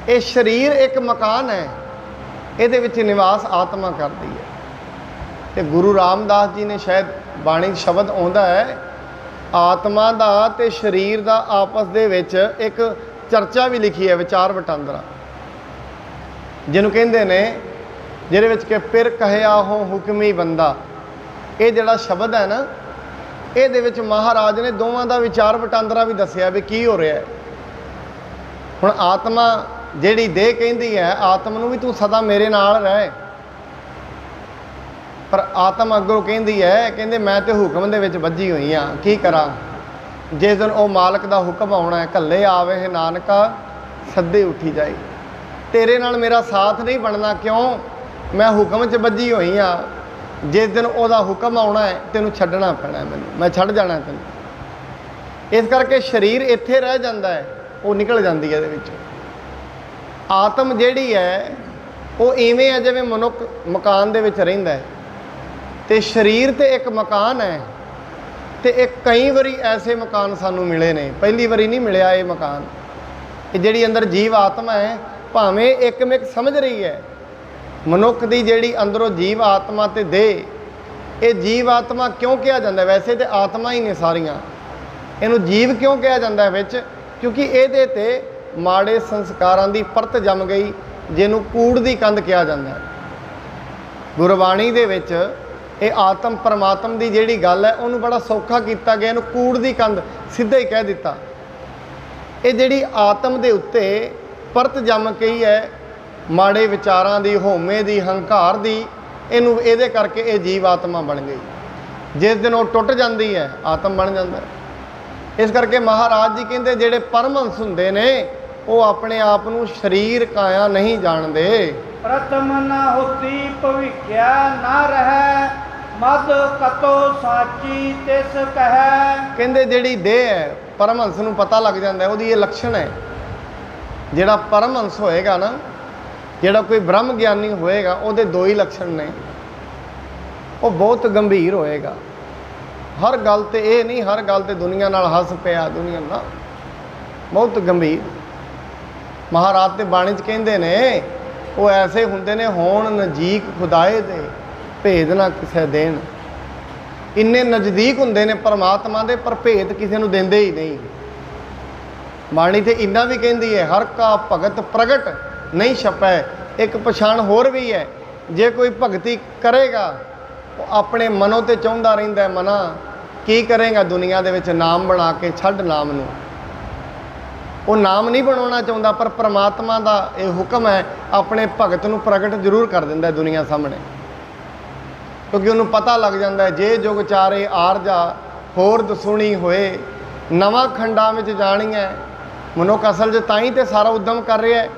ਇਹ ਸਰੀਰ ਇੱਕ ਮਕਾਨ ਹੈ, ਇਹਦੇ ਵਿੱਚ ਨਿਵਾਸ ਆਤਮਾ ਕਰਦੀ ਹੈ। ਤੇ ਗੁਰੂ ਰਾਮਦਾਸ ਜੀ ਨੇ ਸ਼ਾਇਦ ਬਾਣੀ ਸ਼ਬਦ ਆਉਂਦਾ ਹੈ, ਆਤਮਾ ਦਾ ਤੇ ਸਰੀਰ ਦਾ ਆਪਸ ਦੇ ਵਿੱਚ ਇੱਕ ਚਰਚਾ ਵੀ ਲਿਖੀ ਹੈ, ਵਿਚਾਰ ਵਟਾਂਦਰਾ, ਜਿਹਨੂੰ ਕਹਿੰਦੇ ਨੇ, ਜਿਹਦੇ ਵਿੱਚ ਕਿ ਪਿਰ ਕਹਿਆ ਹੋ ਹੁਕਮੀ ਬੰਦਾ। ਇਹ ਜਿਹੜਾ ਸ਼ਬਦ ਹੈ ਨਾ, ਇਹਦੇ ਵਿੱਚ ਮਹਾਰਾਜ ਨੇ ਦੋਵਾਂ ਦਾ ਵਿਚਾਰ ਵਟਾਂਦਰਾ ਵੀ ਦੱਸਿਆ ਵੀ ਕੀ ਹੋ ਰਿਹਾ ਹੈ। ਹੁਣ ਆਤਮਾ ਜਿਹੜੀ ਦੇਹ ਕਹਿੰਦੀ ਹੈ, ਆਤਮ ਨੂੰ ਵੀ ਤੂੰ ਸਦਾ ਮੇਰੇ ਨਾਲ ਰਹਿ, ਪਰ ਆਤਮ ਅੱਗੋਂ ਕਹਿੰਦੀ ਹੈ, ਕਹਿੰਦੇ ਮੈਂ ਤੇ ਹੁਕਮ ਦੇ ਵਿੱਚ ਵੱਜੀ ਹੋਈ ਹਾਂ, ਕੀ ਕਰਾਂ। ਜਿਸ ਦਿਨ ਉਹ ਮਾਲਕ ਦਾ ਹੁਕਮ ਆਉਣਾ ਹੈ, ਘੱਲੇ ਆਵੇ ਨਾਨਕਾ ਸੱਦੇ ਉੱਠੀ ਜਾਏ, ਤੇਰੇ ਨਾਲ ਮੇਰਾ ਸਾਥ ਨਹੀਂ ਬਣਨਾ। ਕਿਉਂ, ਮੈਂ ਹੁਕਮ 'ਚ ਵੱਜੀ ਹੋਈ ਹਾਂ। ਜਿਸ ਦਿਨ ਉਹਦਾ ਹੁਕਮ ਆਉਣਾ ਹੈ, ਤੈਨੂੰ ਛੱਡਣਾ ਪੈਣਾ, ਮੈਨੂੰ ਮੈਂ ਛੱਡ ਜਾਣਾ ਤੈਨੂੰ। ਇਸ ਕਰਕੇ ਸਰੀਰ ਇੱਥੇ ਰਹਿ ਜਾਂਦਾ ਹੈ, ਉਹ ਨਿਕਲ ਜਾਂਦੀ ਹੈ ਇਹਦੇ ਵਿੱਚ। ਆਤਮ ਜਿਹੜੀ ਹੈ ਉਹ ਇਵੇਂ ਹੈ ਜਿਵੇਂ ਮਨੁੱਖ ਮਕਾਨ ਦੇ ਵਿੱਚ ਰਹਿੰਦਾ ਹੈ, ਤੇ ਸਰੀਰ ਤੇ ਇੱਕ ਮਕਾਨ ਹੈ। ਤੇ ਇਹ ਕਈ ਵਾਰੀ ਐਸੇ ਮਕਾਨ ਸਾਨੂੰ ਮਿਲੇ ਨੇ, ਪਹਿਲੀ ਵਾਰੀ ਨਹੀਂ ਮਿਲਿਆ ਇਹ ਮਕਾਨ। ਇਹ ਜਿਹੜੀ ਅੰਦਰ ਜੀਵ ਆਤਮਾ ਹੈ, ਭਾਵੇਂ ਇੱਕ ਸਮਝ ਰਹੀ ਹੈ, ਮਨੁੱਖ ਦੀ ਜਿਹੜੀ ਅੰਦਰੋਂ ਜੀਵ ਆਤਮਾ ਤੇ ਦੇਹ, ਇਹ ਜੀਵ ਆਤਮਾ ਕਿਉਂ ਕਿਹਾ ਜਾਂਦਾ? ਵੈਸੇ ਤੇ ਆਤਮਾ ਹੀ ਨੇ ਸਾਰੀਆਂ, ਇਹਨੂੰ ਜੀਵ ਕਿਉਂ ਕਿਹਾ ਜਾਂਦਾ ਹੈ ਵਿੱਚ? ਕਿਉਂਕਿ ਇਹਦੇ ਤੇ ਮਾੜੇ ਸੰਸਕਾਰਾਂ ਦੀ ਪਰਤ ਜੰਮ ਗਈ, ਜਿਹਨੂੰ ਕੂੜ ਦੀ ਕੰਧ ਕਿਹਾ ਜਾਂਦਾ ਹੈ। ਗੁਰਬਾਣੀ ਦੇ ਵਿੱਚ ਇਹ ਆਤਮ ਪਰਮਾਤਮ ਦੀ ਜਿਹੜੀ ਗੱਲ ਹੈ, ਉਹਨੂੰ ਬੜਾ ਸੌਖਾ ਕੀਤਾ ਗਿਆ, ਇਹਨੂੰ ਕੂੜ ਦੀ ਕੰਧ ਸਿੱਧਾ ਹੀ ਕਹਿ ਦਿੱਤਾ। ਇਹ ਜਿਹੜੀ ਆਤਮ ਦੇ ਉੱਤੇ ਪਰਤ ਜੰਮ ਗਈ ਹੈ, ਮਾੜੇ ਵਿਚਾਰਾਂ ਦੀ, ਹਉਮੈ ਦੀ, ਹੰਕਾਰ ਦੀ, ਇਹਦੇ ਕਰਕੇ ਇਹ ਜੀਵ ਆਤਮਾ ਬਣ ਗਈ। ਜਿਸ ਦਿਨ ਉਹ ਟੁੱਟ ਜਾਂਦੀ ਹੈ, ਆਤਮ ਬਣ ਜਾਂਦਾ। ਇਸ ਕਰਕੇ ਮਹਾਰਾਜ ਜੀ ਕਹਿੰਦੇ ਜਿਹੜੇ ਪਰਮਹੰਸ ਹੁੰਦੇ ਨੇ, ਉਹ ਆਪਣੇ ਆਪ ਨੂੰ ਸਰੀਰ ਕਾਇਆ ਨਹੀਂ ਜਾਣਦੇ। ਪ੍ਰਥਮ ਨਾ ਹੋਤੀ ਭਵਿਖਿਆ ਨਾ ਰਹਿ, ਮਦ ਕਤੋ ਸਾਚੀ ਤਿਸ ਕਹੈ। ਕਹਿੰਦੇ ਜਿਹੜੀ ਦੇਹ ਹੈ, ਪਰਮਹੰਸ ਨੂੰ ਪਤਾ ਲੱਗ ਜਾਂਦਾ, ਉਹਦੀ ਇਹ ਲੱਛਣ ਹੈ। ਜਿਹੜਾ ਪਰਮਹੰਸ ਹੋਏਗਾ ਨਾ, ਜਿਹੜਾ ਕੋਈ ਬ੍ਰਹਮ ਗਿਆਨੀ ਹੋਏਗਾ, ਉਹਦੇ ਦੋ ਹੀ ਲੱਛਣ ਨੇ। ਉਹ ਬਹੁਤ ਗੰਭੀਰ ਹੋਏਗਾ, ਹਰ ਗੱਲ ਤੇ ਇਹ ਨਹੀਂ, ਹਰ ਗੱਲ ਤੇ ਦੁਨੀਆ ਨਾਲ ਹੱਸ ਪਿਆ, ਦੁਨੀਆ ਨਾਲ ਬਹੁਤ ਗੰਭੀਰ। ਮਹਾਰਾਜ ਤੇ ਬਾਣੀ 'ਚ ਕਹਿੰਦੇ ਨੇ, ਉਹ ਐਸੇ ਹੁੰਦੇ ਨੇ, ਹੋਣ ਨਜ਼ਦੀਕ ਖੁਦਾਏ ਦੇ ਭੇਦ ਨਾ ਕਿਸੇ ਦੇਣ। ਇੰਨੇ ਨਜ਼ਦੀਕ ਹੁੰਦੇ ਨੇ ਪਰਮਾਤਮਾ ਦੇ, ਪਰ ਭੇਦ ਕਿਸੇ ਨੂੰ ਦਿੰਦੇ ਹੀ ਨਹੀਂ। ਬਾਣੀ ਤੇ ਇੰਨਾ ਵੀ ਕਹਿੰਦੀ ਹੈ, ਹਰ ਕਾ ਭਗਤ ਪ੍ਰਗਟ ਨਹੀਂ ਛਪੈ। ਇੱਕ ਪਛਾਣ ਹੋਰ ਵੀ ਹੈ, ਜੇ ਕੋਈ ਭਗਤੀ ਕਰੇਗਾ, ਉਹ ਆਪਣੇ ਮਨੋਂ ਤੇ ਚਾਹੁੰਦਾ ਰਹਿੰਦਾ ਹੈ, ਮਨਾ ਕੀ ਕਰੇਗਾ ਦੁਨੀਆ ਦੇ ਵਿੱਚ, ਨਾਮ ਬਣਾ ਕੇ ਛੱਡ ਨਾਮ ਨੂੰ। ਉਹ ਨਾਮ ਨਹੀਂ ਬਣਾਉਣਾ ਚਾਹੁੰਦਾ, ਪਰ ਪਰਮਾਤਮਾ ਦਾ ਇਹ ਹੁਕਮ ਹੈ, ਆਪਣੇ ਭਗਤ ਨੂੰ ਪ੍ਰਗਟ ਜ਼ਰੂਰ ਕਰ ਦਿੰਦਾ ਦੁਨੀਆ ਸਾਹਮਣੇ। ਕਿਉਂਕਿ ਉਹਨੂੰ ਪਤਾ ਲੱਗ ਜਾਂਦਾ ਹੈ, ਜੇ ਜੁਗ ਚਾਰੇ ਆਰਜਾ ਹੋਰ ਦਸੂਣੀ ਹੋਏ, ਨਵਾਂ ਖੰਡਾਂ ਵਿੱਚ ਜਾਣੀ ਹੈ। ਮਨੁੱਖ ਅਸਲ 'ਚ ਤਾਂ ਹੀ ਤੇ ਸਾਰਾ ਉਦਮ ਕਰ ਰਿਹਾ ਹੈ।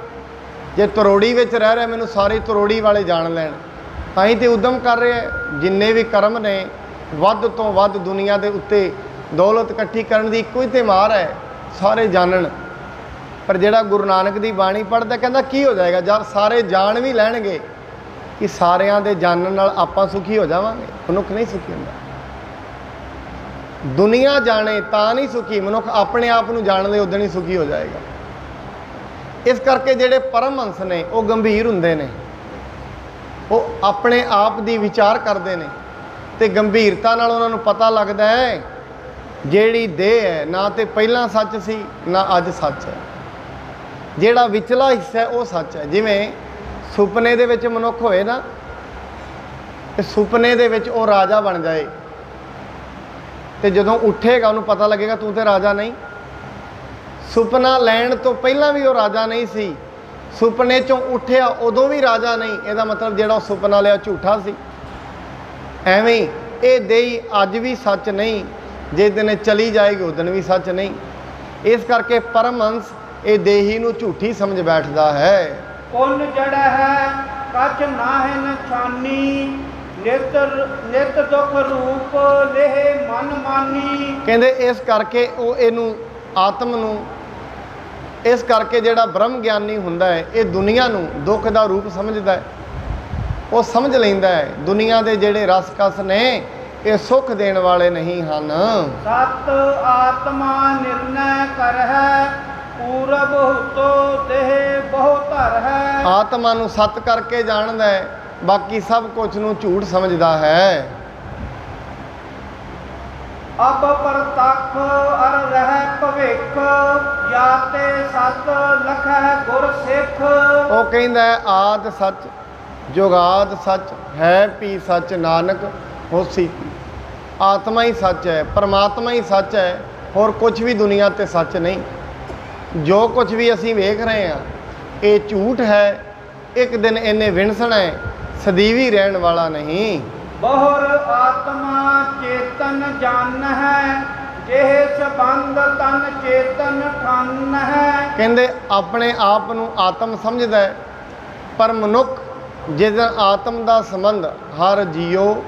ਜੇ ਤਰੋੜੀ ਵਿੱਚ ਰਹਿ ਰਿਹਾ, ਮੈਨੂੰ ਸਾਰੇ ਤਰੋੜੀ ਵਾਲੇ ਜਾਣ ਲੈਣ, ਤਾਂ ਹੀ ਤੇ ਉਦਮ ਕਰ ਰਿਹਾ ਹੈ। ਜਿੰਨੇ ਵੀ ਕਰਮ ਨੇ, ਵੱਧ ਤੋਂ ਵੱਧ ਦੁਨੀਆ ਦੇ ਉੱਤੇ ਦੌਲਤ ਇਕੱਠੀ ਕਰਨ ਦੀ ਇੱਕੋ ਹੀ ਤੇ ਮਾਰ ਹੈ, ਸਾਰੇ ਜਾਣਨ। ਪਰ ਜਿਹੜਾ ਗੁਰੂ ਨਾਨਕ ਦੀ ਬਾਣੀ ਪੜ੍ਹਦਾ, ਕਹਿੰਦਾ ਕੀ ਹੋ ਜਾਏਗਾ ਜਦ ਸਾਰੇ ਜਾਣ ਵੀ ਲੈਣਗੇ, ਕਿ ਸਾਰਿਆਂ ਦੇ ਜਾਣਨ ਨਾਲ ਆਪਾਂ ਸੁਖੀ ਹੋ ਜਾਵਾਂਗੇ? ਮਨੁੱਖ ਨਹੀਂ ਸੁਖੀ ਹੁੰਦਾ। ਦੁਨੀਆ ਜਾਣੇ ਤਾਂ ਨਹੀਂ ਸੁਖੀ, ਮਨੁੱਖ ਆਪਣੇ ਆਪ ਨੂੰ ਜਾਣ ਲਏ ਉਦੋਂ ਹੀ ਸੁਖੀ ਹੋ ਜਾਏਗਾ। ਇਸ ਕਰਕੇ ਜਿਹੜੇ ਪਰਮਹੰਸ ਨੇ, ਉਹ ਗੰਭੀਰ ਹੁੰਦੇ ਨੇ, ਉਹ ਆਪਣੇ ਆਪ ਦੀ ਵਿਚਾਰ ਕਰਦੇ ਨੇ, ਤੇ ਗੰਭੀਰਤਾ ਨਾਲ ਉਹਨਾਂ ਨੂੰ ਪਤਾ ਲੱਗਦਾ ਹੈ ਜਿਹੜੀ ਦੇਹ ਹੈ ਨਾ ਤੇ ਪਹਿਲਾਂ ਸੱਚ ਸੀ ਨਾ ਅੱਜ ਸੱਚ ਹੈ, ਜਿਹੜਾ ਵਿਚਲਾ ਹਿੱਸਾ ਹੈ ਉਹ ਸੱਚ ਹੈ। ਜਿਵੇਂ ਸੁਪਨੇ ਦੇ ਵਿੱਚ ਮਨੁੱਖ ਹੋਏ ਨਾ, ਤੇ ਸੁਪਨੇ ਦੇ ਵਿੱਚ ਉਹ ਰਾਜਾ ਬਣ ਜਾਏ, ਤੇ ਜਦੋਂ ਉੱਠੇਗਾ ਉਹਨੂੰ ਪਤਾ ਲੱਗੇਗਾ ਤੂੰ ਤੇ ਰਾਜਾ ਨਹੀਂ। ਸੁਪਨਾ ਲੈਣ ਤੋਂ ਪਹਿਲਾਂ ਵੀ ਉਹ ਰਾਜਾ ਨਹੀਂ ਸੀ, ਸੁਪਨੇ ਚੋਂ ਉੱਠਿਆ ਉਦੋਂ ਵੀ ਰਾਜਾ ਨਹੀਂ। ਇਹਦਾ ਮਤਲਬ ਜਿਹੜਾ ਉਹ ਸੁਪਨਾ ਲਿਆ ਝੂਠਾ ਸੀ। ਐਵੇਂ ਹੀ ਇਹ ਦੇਹੀ ਅੱਜ ਵੀ ਸੱਚ ਨਹੀਂ, ਜਿਸ ਦਿਨ ਚਲੀ ਜਾਏਗੀ ਉਸ ਦਿਨ ਵੀ ਸੱਚ ਨਹੀਂ। ਇਸ ਕਰਕੇ ਪਰਮਹੰਸ ਇਹ ਦੇਹੀ ਨੂੰ ਝੂਠੀ ਸਮਝ ਬੈਠਦਾ ਹੈ। ਪੁੰਨ ਜੜ ਹੈ ਕਛ ਨਾਹਿ ਨਿਸ਼ਾਨੀ, ਨਿਤ ਦੁਖ ਰੂਪ ਲੇਹ ਮਨ ਮਾਨੀ। ਕਹਿੰਦੇ ਇਸ ਕਰਕੇ ਉਹ ਇਹਨੂੰ ਆਤਮ ਨੂੰ, ਇਸ ਕਰਕੇ ਜਿਹੜਾ ਬ੍ਰਹਮ ਗਿਆਨੀ ਹੁੰਦਾ ਹੈ ਇਹ ਦੁਨੀਆ ਨੂੰ ਦੁੱਖ ਦਾ ਰੂਪ ਸਮਝਦਾ ਹੈ। ਉਹ ਸਮਝ ਲੈਂਦਾ ਹੈ ਦੁਨੀਆ ਦੇ ਜਿਹੜੇ ਰਸ ਕਸ ਨੇ ਇਹ ਸੁੱਖ ਦੇਣ ਵਾਲੇ ਨਹੀਂ ਹਨ। ਸਤ ਆਤਮਾ ਨਿਰਣੈ ਕਰਹਿ, ਪੂਰਬ ਹੁਤੋ ਦੇਹ ਬਹੁ ਧਰ ਹੈ। ਆਤਮਾ ਨੂੰ ਸਤ ਕਰਕੇ ਜਾਣਦਾ ਹੈ, ਬਾਕੀ ਸਭ ਕੁਝ ਨੂੰ ਝੂਠ ਸਮਝਦਾ ਹੈ। ਅਬ ਪ੍ਰਤੱਖ ਅਰ ਰਹਿ ਭਵਿੱਖ, ਜਾਤੇ ਸਤ ਲਖੈ ਗੁਰ ਸਿੱਖ। ਉਹ ਕਹਿੰਦਾ ਹੈ ਆਦ ਸੱਚ ਜੁਗਾਦ ਸੱਚ ਹੈ ਪੀ ਸੱਚ ਨਾਨਕ ਹੋਸੀ। ਆਤਮਾ ਹੀ ਸੱਚ ਹੈ, ਪਰਮਾਤਮਾ ਹੀ ਸੱਚ ਹੈ, ਹੋਰ ਕੁਝ ਵੀ ਦੁਨੀਆ ਤੇ ਸੱਚ ਨਹੀਂ। ਜੋ ਕੁਝ ਵੀ ਅਸੀਂ ਵੇਖ ਰਹੇ ਹਾਂ ਇਹ ਝੂਠ ਹੈ। ਇੱਕ ਦਿਨ ਇਹਨੇ ਵਿਣਸਣਾ ਹੈ, ਸਦੀਵੀ ਰਹਿਣ ਵਾਲਾ ਨਹੀਂ। ਬਹੁਰ ਆਤਮਾ ਚੇਤਨ ਜਾਨ ਹੈ, ਜਿਹੇ ਸੰਬੰਧ ਤਨ ਚੇਤਨ ਠਨ ਹੈ। ਕਹਿੰਦੇ ਆਪਣੇ ਆਪ ਨੂੰ ਆਤਮ ਸਮਝਦਾ ਹੈ, ਪਰ ਮਨੁੱਖ ਜਿਸ ਦਿਨ ਆਤਮ ਦਾ ਸੰਬੰਧ ਹਰ ਜੀਓ,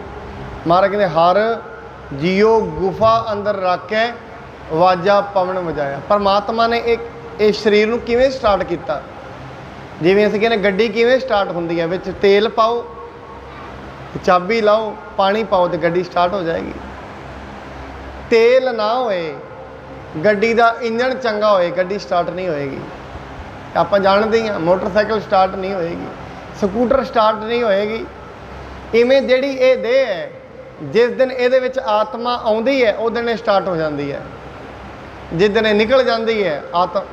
ਮਹਾਰਾਜ ਕਹਿੰਦੇ ਹਰ ਜੀਓ ਗੁਫਾ ਅੰਦਰ ਰੱਖ ਕੇ ਵਾਜਾ ਪਵਨ ਵਜਾਇਆ। ਪਰਮਾਤਮਾ ਨੇ ਇਹ ਸਰੀਰ ਨੂੰ ਕਿਵੇਂ ਸਟਾਰਟ ਕੀਤਾ? ਜਿਵੇਂ ਅਸੀਂ ਕਹਿੰਦੇ ਗੱਡੀ ਕਿਵੇਂ ਸਟਾਰਟ ਹੁੰਦੀ ਹੈ, ਵਿੱਚ ਤੇਲ ਪਾਓ, ਚਾਬੀ ਲਾਓ, ਪਾਣੀ ਪਾਓ ਤੇ ਗੱਡੀ ਸਟਾਰਟ ਹੋ ਜਾਏਗੀ। ਤੇਲ ਨਾ ਹੋਏ, ਗੱਡੀ ਦਾ ਇੰਜਣ ਚੰਗਾ ਹੋਏ, ਗੱਡੀ ਸਟਾਰਟ ਨਹੀਂ ਹੋਏਗੀ। ਆਪਾਂ ਜਾਣਦੇ ਹੀ ਹਾਂ ਮੋਟਰਸਾਈਕਲ ਸਟਾਰਟ ਨਹੀਂ ਹੋਏਗੀ, ਸਕੂਟਰ ਸਟਾਰਟ ਨਹੀਂ ਹੋਏਗੀ। ਇਵੇਂ ਜਿਹੜੀ ਇਹ ਦੇਹ ਹੈ, ਜਿਸ ਦਿਨ ਇਹਦੇ ਵਿੱਚ ਆਤਮਾ ਆਉਂਦੀ ਹੈ ਉਸ ਦਿਨ ਇਹ ਸਟਾਰਟ ਹੋ ਜਾਂਦੀ ਹੈ। ਜਿਸ ਦਿਨ ਇਹ ਨਿਕਲ ਜਾਂਦੀ ਹੈ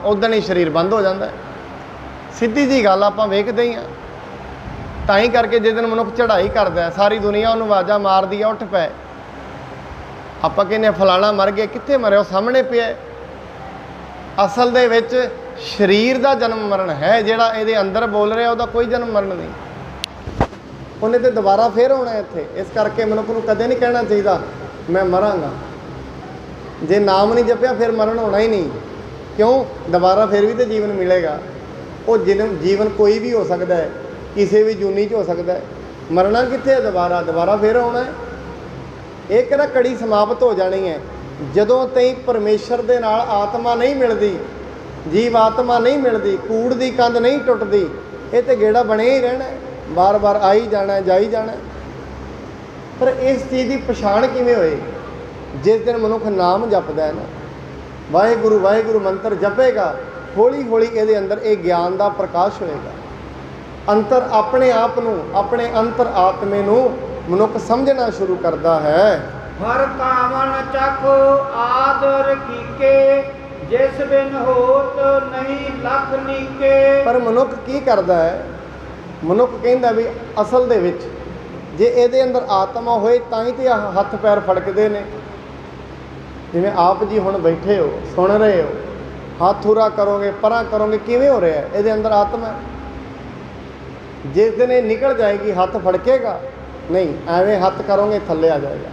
ਉਸ ਦਿਨ ਹੀ ਸਰੀਰ ਬੰਦ ਹੋ ਜਾਂਦਾ ਹੈ। ਸਿੱਧੀ ਜਿਹੀ ਗੱਲ ਆਪਾਂ ਵੇਖਦੇ ਹੀ ਹਾਂ। ਤਾਂ ਹੀ ਕਰਕੇ ਜਿਸ ਦਿਨ ਮਨੁੱਖ ਚੜ੍ਹਾਈ ਕਰਦਾ, ਸਾਰੀ ਦੁਨੀਆ ਉਹਨੂੰ ਆਵਾਜ਼ਾਂ ਮਾਰਦੀ ਹੈ ਉੱਠ ਪੈ। ਆਪਾਂ ਕਹਿੰਦੇ ਫਲਾਣਾ ਮਰ ਗਿਆ, ਕਿੱਥੇ ਮਰਿਆ? ਉਹ ਸਾਹਮਣੇ ਪਿਆ। ਅਸਲ ਦੇ ਵਿੱਚ ਸਰੀਰ ਦਾ ਜਨਮ ਮਰਨ ਹੈ, ਜਿਹੜਾ ਇਹਦੇ ਅੰਦਰ ਬੋਲ ਰਿਹਾ ਉਹਦਾ ਕੋਈ ਜਨਮ ਮਰਨ ਨਹੀਂ। ਉਹਨੇ ਤੇ ਦੁਬਾਰਾ ਫੇਰ ਆਉਣਾ ਇੱਥੇ। ਇਸ ਕਰਕੇ ਮਨੁੱਖ ਨੂੰ ਕਦੇ ਨਹੀਂ ਕਹਿਣਾ ਚਾਹੀਦਾ ਮੈਂ ਮਰਾਂਗਾ। ਜੇ ਨਾਮ ਨਹੀਂ ਜਪਿਆ ਫਿਰ ਮਰਨ ਹੋਣਾ ਹੀ ਨਹੀਂ। ਕਿਉਂ? ਦੁਬਾਰਾ ਫਿਰ ਵੀ ਤਾਂ ਜੀਵਨ ਮਿਲੇਗਾ। ਉਹ ਜੀਵਨ ਕੋਈ ਵੀ ਹੋ ਸਕਦਾ ਹੈ, ਕਿਸੇ ਵੀ ਜੂਨੀ 'ਚ ਹੋ ਸਕਦਾ ਹੈ। ਮਰਨਾ ਕਿੱਥੇ ਹੈ? ਦੁਬਾਰਾ ਫਿਰ ਆਉਣਾ ਹੈ। ਇਹ ਕਿਹੜਾ ਕੜੀ ਸਮਾਪਤ ਹੋ ਜਾਣੀ ਹੈ। ਜਦੋਂ ਤਾਈਂ ਪਰਮੇਸ਼ਰ ਦੇ ਨਾਲ ਆਤਮਾ ਨਹੀਂ ਮਿਲਦੀ, ਜੀਵ ਆਤਮਾ ਨਹੀਂ ਮਿਲਦੀ, ਕੂੜ ਦੀ ਕੰਧ ਨਹੀਂ ਟੁੱਟਦੀ, ਇਹ ਤੇ ਗੇੜਾ ਬਣਿਆ ਹੀ ਰਹਿਣਾ, ਬਾਰ-ਬਾਰ ਆਈ ਜਾਣਾ, ਜਾਈ ਜਾਣਾ। ਪਰ ਇਸ ਚੀਜ਼ ਦੀ ਪਛਾਣ ਕਿਵੇਂ ਹੋਏ? ਜਿਸ ਦਿਨ ਮਨੁੱਖ ਨਾਮ ਜਪਦਾ ਹੈ ਨਾ, ਵਾਹਿਗੁਰੂ ਵਾਹਿਗੁਰੂ ਮੰਤਰ ਜਪੇਗਾ, ਹੌਲੀ ਹੌਲੀ ਇਹਦੇ ਅੰਦਰ ਇਹ ਗਿਆਨ ਦਾ ਪ੍ਰਕਾਸ਼ ਹੋਏਗਾ। ਅੰਤਰ ਆਪਣੇ ਆਪ ਨੂੰ, ਆਪਣੇ ਅੰਤਰ ਆਤਮੇ ਨੂੰ ਮਨੁੱਖ ਸਮਝਣਾ ਸ਼ੁਰੂ ਕਰਦਾ ਹੈ। ਹਰ ਕਾਵਨ ਚਖ ਆਦਰ ਕੀਕੇ, ਜਿਸ ਬਿਨ ਹੋਤ ਨਹੀਂ ਲਖ ਨੀਕੇ। ਪਰ ਮਨੁੱਖ ਕੀ ਕਰਦਾ ਹੈ? ਮਨੁੱਖ ਕਹਿੰਦਾ ਵੀ ਅਸਲ ਦੇ ਵਿੱਚ ਜੇ ਇਹਦੇ ਅੰਦਰ ਆਤਮਾ ਹੋਏ ਤਾਂ ਹੀ ਤੇ ਹੱਥ ਪੈਰ ਫੜਕਦੇ ਨੇ। ਜਿਵੇਂ ਆਪ ਜੀ ਹੁਣ ਬੈਠੇ ਹੋ, ਸੁਣ ਰਹੇ ਹੋ, ਹੱਥ ਉਰਾ ਕਰੋਗੇ, ਪਰਾਂ ਕਰੋਗੇ, ਕਿਵੇਂ ਹੋ ਰਿਹਾ? ਇਹਦੇ ਅੰਦਰ ਆਤਮਾ। ਜਿਸ ਦਿਨ ਇਹ ਨਿਕਲ ਜਾਏਗੀ ਹੱਥ ਫੜਕੇਗਾ ਨਹੀਂ, ਐਵੇਂ ਹੱਥ ਕਰੋਗੇ ਥੱਲੇ ਆ ਜਾਏਗਾ।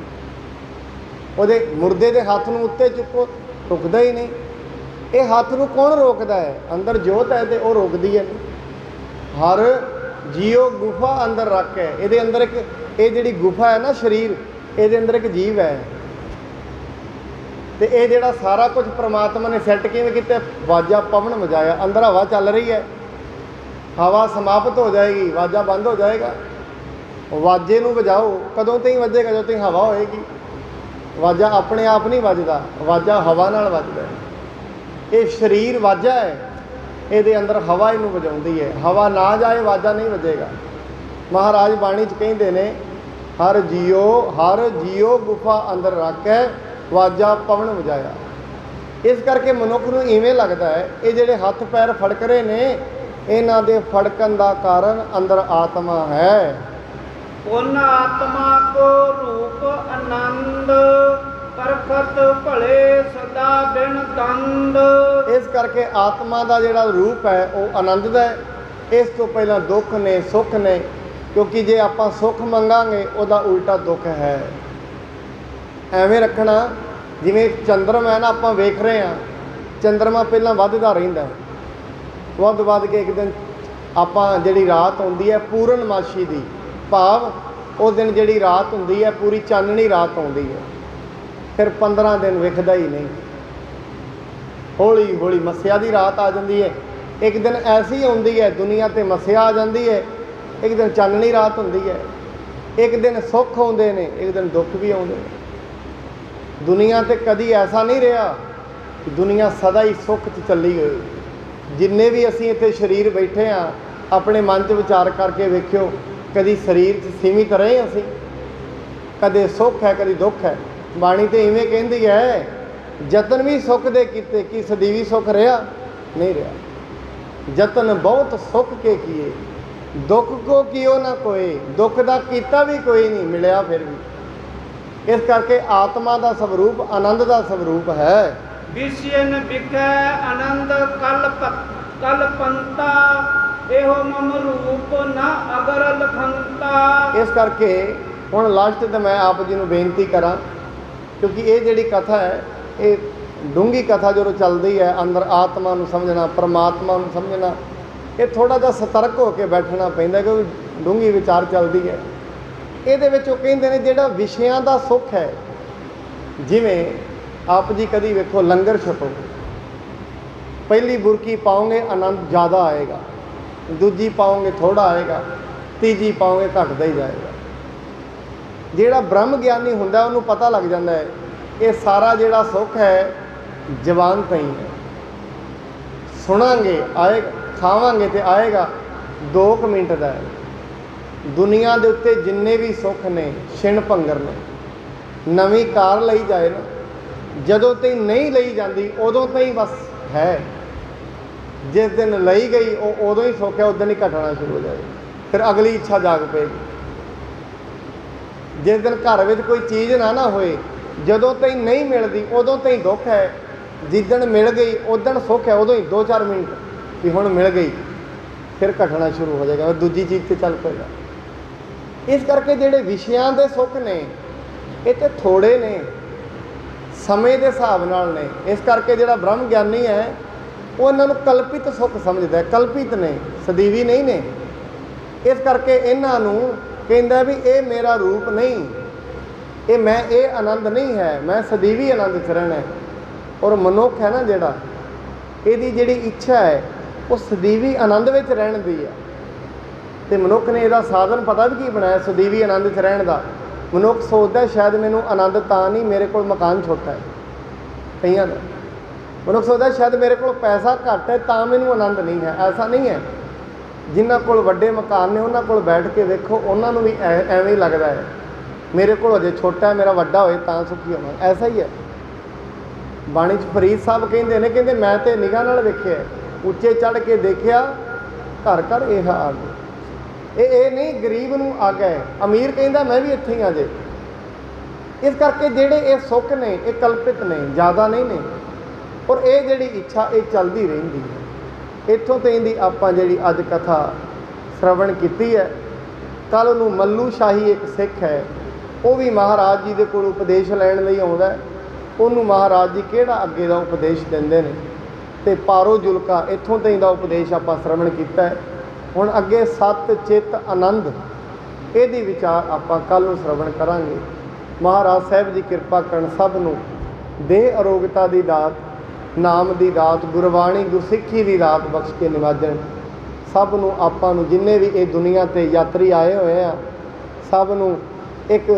ਉਹਦੇ ਮੁਰਦੇ ਦੇ ਹੱਥ ਨੂੰ ਉੱਤੇ ਚੁੱਕੋ, ਰੁਕਦਾ ਹੀ ਨਹੀਂ। ਇਹ ਹੱਥ ਨੂੰ ਕੌਣ ਰੋਕਦਾ ਹੈ? ਅੰਦਰ ਜੋਤ ਹੈ ਤੇ ਉਹ ਰੋਕਦੀ ਹੈ। ਹਰ ਜੀਓ ਗੁਫਾ ਅੰਦਰ ਰੱਖ ਕੇ, ਇਹਦੇ ਅੰਦਰ ਇੱਕ, ਇਹ ਜਿਹੜੀ ਗੁਫਾ ਹੈ ਨਾ ਸਰੀਰ, ਇਹਦੇ ਅੰਦਰ ਇੱਕ ਜੀਵ ਹੈ। ਤੇ ਇਹ ਜਿਹੜਾ ਸਾਰਾ ਕੁਝ ਪ੍ਰਮਾਤਮਾ ਨੇ ਸੈੱਟ ਕਿਵੇਂ ਕੀਤਾ? ਵਾਜਾ ਪਵਨ ਵਜਾਇਆ। ਅੰਦਰ ਹਵਾ ਚੱਲ ਰਹੀ ਹੈ, ਹਵਾ ਸਮਾਪਤ ਹੋ ਜਾਏਗੀ, ਵਾਜਾ ਬੰਦ ਹੋ ਜਾਏਗਾ। ਵਾਜੇ ਨੂੰ ਵਜਾਓ, ਕਦੋਂ ਤਾਈਂ ਵੱਜੇਗਾ? ਜਦੋਂ ਤਾਈਂ ਹਵਾ ਹੋਏਗੀ। ਵਾਜਾ ਆਪਣੇ ਆਪ ਨਹੀਂ ਵੱਜਦਾ, ਵਾਜਾ ਹਵਾ ਨਾਲ ਵੱਜਦਾ ਹੈ। ਇਹ ਸਰੀਰ ਵਾਜਾ ਹੈ, ਇਹਦੇ ਅੰਦਰ ਹਵਾ ਇਹਨੂੰ ਵਜਾਉਂਦੀ ਹੈ। ਹਵਾ ਨਾ ਜਾਏ ਵਾਜਾ ਨਹੀਂ ਵੱਜੇਗਾ। ਮਹਾਰਾਜ ਬਾਣੀ 'ਚ ਕਹਿੰਦੇ ਨੇ ਹਰ ਜੀਓ ਗੁਫਾ ਅੰਦਰ ਰੱਖੈ ਵਾਜਾ ਪਵਨ ਵਜਾਇਆ। ਇਸ ਕਰਕੇ ਮਨੁੱਖ ਨੂੰ ਇਵੇਂ ਲੱਗਦਾ ਹੈ ਇਹ ਜਿਹੜੇ ਹੱਥ ਪੈਰ ਫੜਕ ਰਹੇ ਨੇ, ਇਹਨਾਂ ਦੇ ਫੜਕਣ ਦਾ ਕਾਰਨ ਅੰਦਰ ਆਤਮਾ ਹੈ। ਉਨ ਆਤਮਾ ਕੋ ਰੂਪ ਆਨੰਦ, ਪਰਖਤ ਭਲੇ ਸਦਾ ਬਿਨ ਦੰਦ। ਇਸ ਕਰਕੇ ਆਤਮਾ ਦਾ ਜਿਹੜਾ ਰੂਪ ਹੈ ਉਹ ਆਨੰਦ ਦਾ ਹੈ। ਇਸ ਤੋਂ ਪਹਿਲਾਂ ਦੁੱਖ ਨੇ, ਸੁੱਖ ਨੇ, ਕਿਉਂਕਿ ਜੇ ਆਪਾਂ ਸੁੱਖ ਮੰਗਾਂਗੇ ਉਹਦਾ ਉਲਟਾ ਦੁੱਖ ਹੈ। ਐਵੇਂ ਰੱਖਣਾ ਜਿਵੇਂ ਚੰਦਰਮਾ ਹੈ ਨਾ, ਆਪਾਂ ਵੇਖ ਰਹੇ ਹਾਂ ਚੰਦਰਮਾ ਪਹਿਲਾਂ ਵੱਧਦਾ ਰਹਿੰਦਾ, ਵੱਧ ਕੇ ਇੱਕ ਦਿਨ ਆਪਾਂ ਜਿਹੜੀ ਰਾਤ ਆਉਂਦੀ ਹੈ ਪੂਰਨਮਾਸ਼ੀ ਦੀ, ਭਾਵ ਉਸ ਦਿਨ ਜਿਹੜੀ ਰਾਤ ਹੁੰਦੀ ਹੈ ਪੂਰੀ ਚਾਨਣੀ ਰਾਤ ਆਉਂਦੀ ਹੈ, ਫਿਰ 15 ਦਿਨ ਵਿਖਦਾ ਹੀ ਨਹੀਂ, ਹੌਲੀ ਹੌਲੀ ਮੱਸਿਆ ਦੀ ਰਾਤ ਆ ਜਾਂਦੀ ਹੈ। ਇੱਕ ਦਿਨ ਐਸੀ ਆਉਂਦੀ ਹੈ ਦੁਨੀਆ 'ਤੇ ਮੱਸਿਆ ਆ ਜਾਂਦੀ ਹੈ, ਇੱਕ ਦਿਨ ਚਾਨਣੀ ਰਾਤ ਹੁੰਦੀ ਹੈ। ਇੱਕ ਦਿਨ ਸੁੱਖ ਆਉਂਦੇ ਨੇ, ਇੱਕ ਦਿਨ ਦੁੱਖ ਵੀ ਆਉਂਦੇ ਨੇ। ਦੁਨੀਆ 'ਤੇ ਕਦੀ ਐਸਾ ਨਹੀਂ ਰਿਹਾ ਕਿ ਦੁਨੀਆ ਸਦਾ ਹੀ ਸੁੱਖ 'ਚ ਚੱਲੀ ਹੋਈ। ਜਿੰਨੇ ਵੀ ਅਸੀਂ ਇੱਥੇ ਸਰੀਰ ਬੈਠੇ ਹਾਂ, ਆਪਣੇ ਮਨ 'ਚ ਵਿਚਾਰ ਕਰਕੇ ਵੇਖਿਓ, ਕਦੀ ਸਰੀਰ 'ਚ ਸੀਮਿਤ ਰਹੇ ਅਸੀਂ? ਕਦੇ ਸੁੱਖ ਹੈ, ਕਦੀ ਦੁੱਖ ਹੈ। ਬਾਣੀ ਤੇ ਇਵੇਂ ਕਹਿੰਦੀ ਹੈ, ਯਤਨ ਵੀ ਸੁੱਖ ਦੇ ਕੀਤੇ, ਕੀ ਸਦੀਵੀ ਸੁੱਖ ਰਿਹਾ? ਨਹੀਂ ਰਿਹਾ। ਯਤਨ ਬਹੁਤ ਸੁੱਖ ਕੇ ਕੀਏ, ਦੁੱਖ ਕੋ ਕੀਓ ਨਾ ਕੋਏ। ਦੁੱਖ ਦਾ ਕੀਤਾ ਵੀ ਕੋਈ ਨਹੀਂ, ਮਿਲਿਆ ਫਿਰ ਵੀ। ਇਸ ਕਰਕੇ ਆਤਮਾ ਦਾ ਸਵਰੂਪ ਆਨੰਦ ਦਾ ਸਵਰੂਪ ਹੈ। ਵਿਸ਼ਯਨ ਵਿਖੈ ਆਨੰਦ ਕਲਪੰਤਾ, ਇਹੋ ਮਮ ਰੂਪ ਨਾ ਅਗਰ ਲਖੰਤਾ। ਇਸ ਕਰਕੇ ਹੁਣ ਲਾਸਟ ਤੇ ਮੈਂ ਆਪ ਜੀ ਨੂੰ ਬੇਨਤੀ ਕਰਾਂ, ਕਿਉਂਕਿ ਇਹ ਜਿਹੜੀ ਕਥਾ ਹੈ ਇਹ ਡੂੰਘੀ ਕਥਾ ਜਦੋਂ ਚੱਲਦੀ ਹੈ, ਅੰਦਰ ਆਤਮਾ ਨੂੰ ਸਮਝਣਾ, ਪਰਮਾਤਮਾ ਨੂੰ ਸਮਝਣਾ, ਇਹ ਥੋੜ੍ਹਾ ਜਿਹਾ ਸਤਰਕ ਹੋ ਕੇ ਬੈਠਣਾ ਪੈਂਦਾ, ਕਿਉਂਕਿ ਡੂੰਘੀ ਵਿਚਾਰ ਚੱਲਦੀ ਹੈ। ਇਹਦੇ ਵਿੱਚ ਉਹ ਕਹਿੰਦੇ ਨੇ ਜਿਹੜਾ ਵਿਸ਼ਿਆਂ ਦਾ ਸੁੱਖ ਹੈ, ਜਿਵੇਂ ਆਪ ਜੀ ਕਦੀ ਵੇਖੋ ਲੰਗਰ ਛਕੋ, ਪਹਿਲੀ ਬੁਰਕੀ ਪਾਓਗੇ ਆਨੰਦ ਜ਼ਿਆਦਾ ਆਏਗਾ, ਦੂਜੀ ਪਾਓਗੇ ਥੋੜ੍ਹਾ ਆਏਗਾ, ਤੀਜੀ ਪਾਓਗੇ ਘਟਦਾ ਹੀ ਜਾਏਗਾ। ਜਿਹੜਾ ਬ੍ਰਹਮ ਗਿਆਨੀ ਹੁੰਦਾ ਉਹਨੂੰ ਪਤਾ ਲੱਗ ਜਾਂਦਾ ਹੈ ਇਹ ਸਾਰਾ ਜਿਹੜਾ ਸੁੱਖ ਹੈ ਜਵਾਨ ਤਾਈਂ ਹੈ। ਸੁਣਾਂਗੇ ਆਏਗਾ, ਖਾਵਾਂਗੇ ਤੇ ਆਏਗਾ 2 ਮਿੰਟ ਦਾ ਹੈ। ਦੁਨੀਆ ਦੇ ਉੱਤੇ ਜਿੰਨੇ ਵੀ ਸੁੱਖ ਨੇ ਛਿਣ ਭੰਗਰ ਨੇ। ਨਵੀਂ ਕਾਰ ਲਈ ਜਾਏ ਨਾ, ਜਦੋਂ ਤਾਈਂ ਨਹੀਂ ਲਈ ਜਾਂਦੀ ਉਦੋਂ ਤਾਈਂ ਬਸ ਹੈ। ਜਿਸ ਦਿਨ ਲਈ ਗਈ ਉਹ ਉਦੋਂ ਹੀ ਸੁੱਖ ਹੈ, ਉਸ ਦਿਨ ਹੀ ਘਟਣਾ ਸ਼ੁਰੂ ਹੋ ਜਾਏਗਾ, ਫਿਰ ਅਗਲੀ ਇੱਛਾ ਜਾਗ ਪਏਗੀ। ਜਿਸ ਦਿਨ ਘਰ ਵਿੱਚ ਕੋਈ ਚੀਜ਼ ਨਾ ਹੋਏ, ਜਦੋਂ ਤਾਈਂ ਨਹੀਂ ਮਿਲਦੀ ਉਦੋਂ ਤਾਈਂ ਦੁੱਖ ਹੈ। ਜਿੱਦਣ ਮਿਲ ਗਈ ਉਦਣ ਸੁੱਖ ਹੈ, ਉਦੋਂ ਹੀ 2-4 ਮਿੰਟ ਵੀ ਹੁਣ ਮਿਲ ਗਈ, ਫਿਰ ਘਟਣਾ ਸ਼ੁਰੂ ਹੋ ਜਾਏਗਾ, ਦੂਜੀ ਚੀਜ਼ 'ਤੇ ਚੱਲ ਪਏਗਾ। ਇਸ ਕਰਕੇ ਜਿਹੜੇ ਵਿਸ਼ਿਆਂ ਦੇ ਸੁੱਖ ਨੇ ਇਹ ਤਾਂ ਥੋੜ੍ਹੇ ਨੇ, ਸਮੇਂ ਦੇ ਹਿਸਾਬ ਨਾਲ ਨੇ। ਇਸ ਕਰਕੇ ਜਿਹੜਾ ਬ੍ਰਹਮ ਗਿਆਨੀ ਹੈ ਉਹ ਇਹਨਾਂ ਨੂੰ ਕਲਪਿਤ ਸੁੱਖ ਸਮਝਦਾ, ਕਲਪਿਤ ਨੇ, ਸਦੀਵੀ ਨਹੀਂ ਨੇ। ਇਸ ਕਰਕੇ ਇਹਨਾਂ ਨੂੰ ਕਹਿੰਦਾ ਵੀ ਇਹ ਮੇਰਾ ਰੂਪ ਨਹੀਂ, ਇਹ ਆਨੰਦ ਨਹੀਂ ਹੈ, ਮੈਂ ਸਦੀਵੀ ਆਨੰਦ 'ਚ ਰਹਿਣਾ। ਔਰ ਮਨੁੱਖ ਹੈ ਨਾ ਜਿਹੜਾ, ਇਹਦੀ ਜਿਹੜੀ ਇੱਛਾ ਹੈ ਉਹ ਸਦੀਵੀ ਆਨੰਦ ਵਿੱਚ ਰਹਿਣ ਦੀ ਹੈ। ਅਤੇ ਮਨੁੱਖ ਨੇ ਇਹਦਾ ਸਾਧਨ ਪਤਾ ਵੀ ਕੀ ਬਣਾਇਆ ਸਦੀਵੀ ਆਨੰਦ 'ਚ ਰਹਿਣ ਦਾ। ਮਨੁੱਖ ਸੋਚਦਾ ਸ਼ਾਇਦ ਮੈਨੂੰ ਆਨੰਦ ਤਾਂ ਨਹੀਂ, ਮੇਰੇ ਕੋਲ ਮਕਾਨ ਛੋਟਾ ਹੈ। ਕਈਆਂ ਦਾ ਮਨੁੱਖ ਸੋਚਦਾ ਸ਼ਾਇਦ ਮੇਰੇ ਕੋਲ ਪੈਸਾ ਘੱਟ ਹੈ ਤਾਂ ਮੈਨੂੰ ਆਨੰਦ ਨਹੀਂ ਹੈ। ਐਸਾ ਨਹੀਂ ਹੈ। ਜਿਨ੍ਹਾਂ ਕੋਲ ਵੱਡੇ ਮਕਾਨ ਨੇ ਉਹਨਾਂ ਕੋਲ ਬੈਠ ਕੇ ਵੇਖੋ, ਉਹਨਾਂ ਨੂੰ ਵੀ ਐਵੇਂ ਹੀ ਲੱਗਦਾ ਹੈ ਮੇਰੇ ਕੋਲ ਅਜੇ ਛੋਟਾ ਹੈ, ਮੇਰਾ ਵੱਡਾ ਹੋਏ ਤਾਂ ਸੁਖੀ ਹੋਵਾਂ। ਐਸਾ ਹੀ ਹੈ। ਬਾਣੀ 'ਚ ਫਰੀਦ ਸਾਹਿਬ ਕਹਿੰਦੇ ਨੇ, ਕਹਿੰਦੇ ਮੈਂ ਤਾਂ ਨਿਗਾਹ ਨਾਲ ਵੇਖਿਆ, ਉੱਚੇ ਚੜ੍ਹ ਕੇ ਦੇਖਿਆ, ਘਰ ਘਰ ਇਹ ਆ ਗਏ। ਇਹ ਨਹੀਂ ਗਰੀਬ ਨੂੰ ਆ ਗਏ, ਅਮੀਰ ਕਹਿੰਦਾ ਮੈਂ ਵੀ ਇੱਥੇ ਹੀ ਆ ਜੇ। ਇਸ ਕਰਕੇ ਜਿਹੜੇ ਇਹ ਸੁੱਖ ਨੇ ਇਹ ਕਲਪਿਤ ਨੇ, ਜ਼ਿਆਦਾ ਨਹੀਂ ਨੇ। ਔਰ ਇਹ ਜਿਹੜੀ ਇੱਛਾ ਇਹ ਚੱਲਦੀ ਰਹਿੰਦੀ ਹੈ। ਇੱਥੋਂ ਤੇ ਇਹਦੀ ਆਪਾਂ ਜਿਹੜੀ ਅੱਜ ਕਥਾ ਸ਼ਰਵਣ ਕੀਤੀ ਹੈ। ਕੱਲ੍ਹ ਨੂੰ ਮੱਲੂ ਸ਼ਾਹੀ ਇੱਕ ਸਿੱਖ ਹੈ, ਉਹ ਵੀ ਮਹਾਰਾਜ ਜੀ ਦੇ ਕੋਲ ਉਪਦੇਸ਼ ਲੈਣ ਲਈ ਆਉਂਦਾ। ਉਹਨੂੰ ਮਹਾਰਾਜ ਜੀ ਕਿਹੜਾ ਅੱਗੇ ਦਾ ਉਪਦੇਸ਼ ਦਿੰਦੇ ਨੇ, ਅਤੇ ਪਾਰੋ ਜੁਲਕਾ ਇੱਥੋਂ ਤਾਈਂ ਦਾ ਉਪਦੇਸ਼ ਆਪਾਂ ਸ਼ਰਵਣ ਕੀਤਾ ਹੈ। ਹੁਣ ਅੱਗੇ ਸਤ ਚਿੱਤ ਆਨੰਦ ਇਹਦੀ ਵਿਚਾਰ ਆਪਾਂ ਕੱਲ੍ਹ ਨੂੰ ਸ਼ਰਵਣ ਕਰਾਂਗੇ। ਮਹਾਰਾਜ ਸਾਹਿਬ ਜੀ ਕਿਰਪਾ ਕਰਨ, ਸਭ ਨੂੰ ਦੇਹ ਅਰੋਗਤਾ ਦੀ ਦਾਤ, ਨਾਮ ਦੀ ਦਾਤ, ਗੁਰਬਾਣੀ ਗੁਰਸਿੱਖੀ ਦੀ ਦਾਤ ਬਖਸ਼ ਕੇ ਨਿਵਾਜਣ। ਸਭ ਨੂੰ ਆਪਾਂ ਨੂੰ ਜਿੰਨੇ ਵੀ ਇਹ ਦੁਨੀਆ 'ਤੇ ਯਾਤਰੀ ਆਏ ਹੋਏ ਆ, ਸਭ ਨੂੰ ਇੱਕ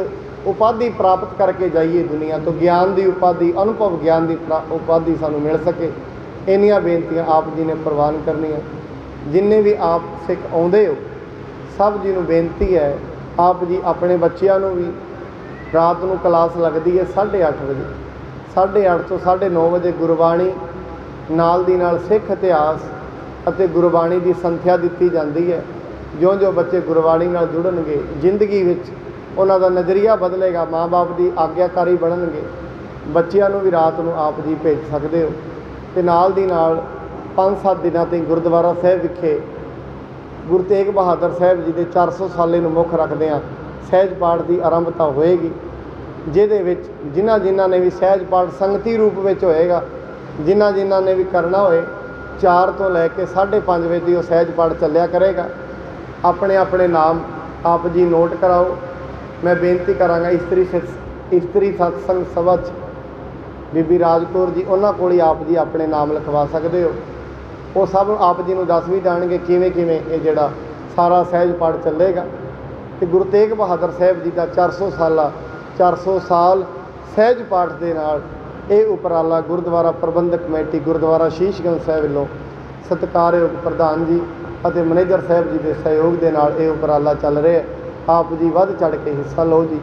ਉਪਾਧੀ ਪ੍ਰਾਪਤ ਕਰਕੇ ਜਾਈਏ ਦੁਨੀਆ ਤੋਂ। ਗਿਆਨ ਦੀ ਉਪਾਧੀ, ਅਨੁਭਵ ਗਿਆਨ ਦੀ ਉਪਾਧੀ ਸਾਨੂੰ ਮਿਲ ਸਕੇ। ਇੰਨੀਆਂ ਬੇਨਤੀਆਂ ਆਪ ਜੀ ਨੇ ਪ੍ਰਵਾਨ ਕਰਨੀਆਂ। ਜਿੰਨੇ ਵੀ ਆਪ ਸਿੱਖ ਆਉਂਦੇ ਹੋ, ਸਭ ਜੀ ਨੂੰ ਬੇਨਤੀ ਹੈ ਆਪ ਜੀ ਆਪਣੇ ਬੱਚਿਆਂ ਨੂੰ ਵੀ ਰਾਤ ਨੂੰ ਕਲਾਸ ਲੱਗਦੀ ਹੈ 8:30 ਵਜੇ, 8:30 ਤੋਂ 9:30 ਵਜੇ ਗੁਰਬਾਣੀ ਨਾਲ ਦੀ ਨਾਲ ਸਿੱਖ ਇਤਿਹਾਸ ਅਤੇ ਗੁਰਬਾਣੀ ਦੀ ਸੰਥਿਆ ਦਿੱਤੀ ਜਾਂਦੀ ਹੈ। ਜਿਉਂ-ਜਿਉਂ ਬੱਚੇ ਗੁਰਬਾਣੀ ਨਾਲ ਜੁੜਨਗੇ, ਜ਼ਿੰਦਗੀ ਵਿੱਚ ਉਹਨਾਂ ਦਾ ਨਜ਼ਰੀਆ ਬਦਲੇਗਾ, ਮਾਂ-ਬਾਪ ਦੀ ਆਗਿਆਕਾਰੀ ਬਣਨਗੇ। ਬੱਚਿਆਂ ਨੂੰ ਵੀ ਰਾਤ ਨੂੰ ਆਪ ਜੀ ਭੇਜ ਸਕਦੇ ਹੋ। ਅਤੇ ਨਾਲ ਦੀ ਨਾਲ 5-7 ਦਿਨਾਂ ਤੇ ਗੁਰਦੁਆਰਾ ਸਾਹਿਬ ਵਿਖੇ ਗੁਰੂ ਤੇਗ ਬਹਾਦਰ ਸਾਹਿਬ ਜੀ ਦੇ 400 ਸਾਲੇ ਨੂੰ ਮੁੱਖ ਰੱਖਦਿਆਂ ਸਹਿਜ ਪਾਠ ਦੀ ਆਰੰਭਤਾ ਹੋਏਗੀ, ਜਿਹਦੇ ਵਿੱਚ ਜਿਨ੍ਹਾਂ ਨੇ ਵੀ ਸਹਿਜ ਪਾਠ ਸੰਗਤੀ ਰੂਪ ਵਿੱਚ ਹੋਏਗਾ, ਜਿਨ੍ਹਾਂ ਨੇ ਵੀ ਕਰਨਾ ਹੋਏ 4 ਤੋਂ ਲੈ ਕੇ 5:30 ਵਜੇ ਦੀ ਉਹ ਸਹਿਜ ਪਾਠ ਚੱਲਿਆ ਕਰੇਗਾ। ਆਪਣੇ ਆਪਣੇ ਨਾਮ ਆਪ ਜੀ ਨੋਟ ਕਰਾਓ। ਮੈਂ ਬੇਨਤੀ ਕਰਾਂਗਾ ਇਸਤਰੀ ਸਤਸੰਗ ਸਭਾ 'ਚ ਬੀਬੀ ਰਾਜ ਕੌਰ ਜੀ, ਉਹਨਾਂ ਕੋਲ ਹੀ ਆਪ ਜੀ ਆਪਣੇ ਨਾਮ ਲਿਖਵਾ ਸਕਦੇ ਹੋ। ਉਹ ਸਭ ਆਪ ਜੀ ਨੂੰ ਦੱਸ ਵੀ ਜਾਣਗੇ ਕਿਵੇਂ ਇਹ ਜਿਹੜਾ ਸਾਰਾ ਸਹਿਜ ਪਾਠ ਚੱਲੇਗਾ। ਅਤੇ ਗੁਰੂ ਤੇਗ ਬਹਾਦਰ ਸਾਹਿਬ ਜੀ ਦਾ 400 ਸਾਲ ਸਹਿਜ ਪਾਠ ਦੇ ਨਾਲ ਇਹ ਉਪਰਾਲਾ ਗੁਰਦੁਆਰਾ ਪ੍ਰਬੰਧਕ ਕਮੇਟੀ ਗੁਰਦੁਆਰਾ ਸ਼ੀਸ਼ਗੰਜ ਸਾਹਿਬ ਵੱਲੋਂ ਸਤਿਕਾਰਯੋਗ ਪ੍ਰਧਾਨ ਜੀ ਅਤੇ ਮੈਨੇਜਰ ਸਾਹਿਬ ਜੀ ਦੇ ਸਹਿਯੋਗ ਦੇ ਨਾਲ ਇਹ ਉਪਰਾਲਾ ਚੱਲ ਰਿਹਾ। ਆਪ ਜੀ ਵੱਧ ਚੜ੍ਹ ਕੇ ਹਿੱਸਾ ਲਓ ਜੀ।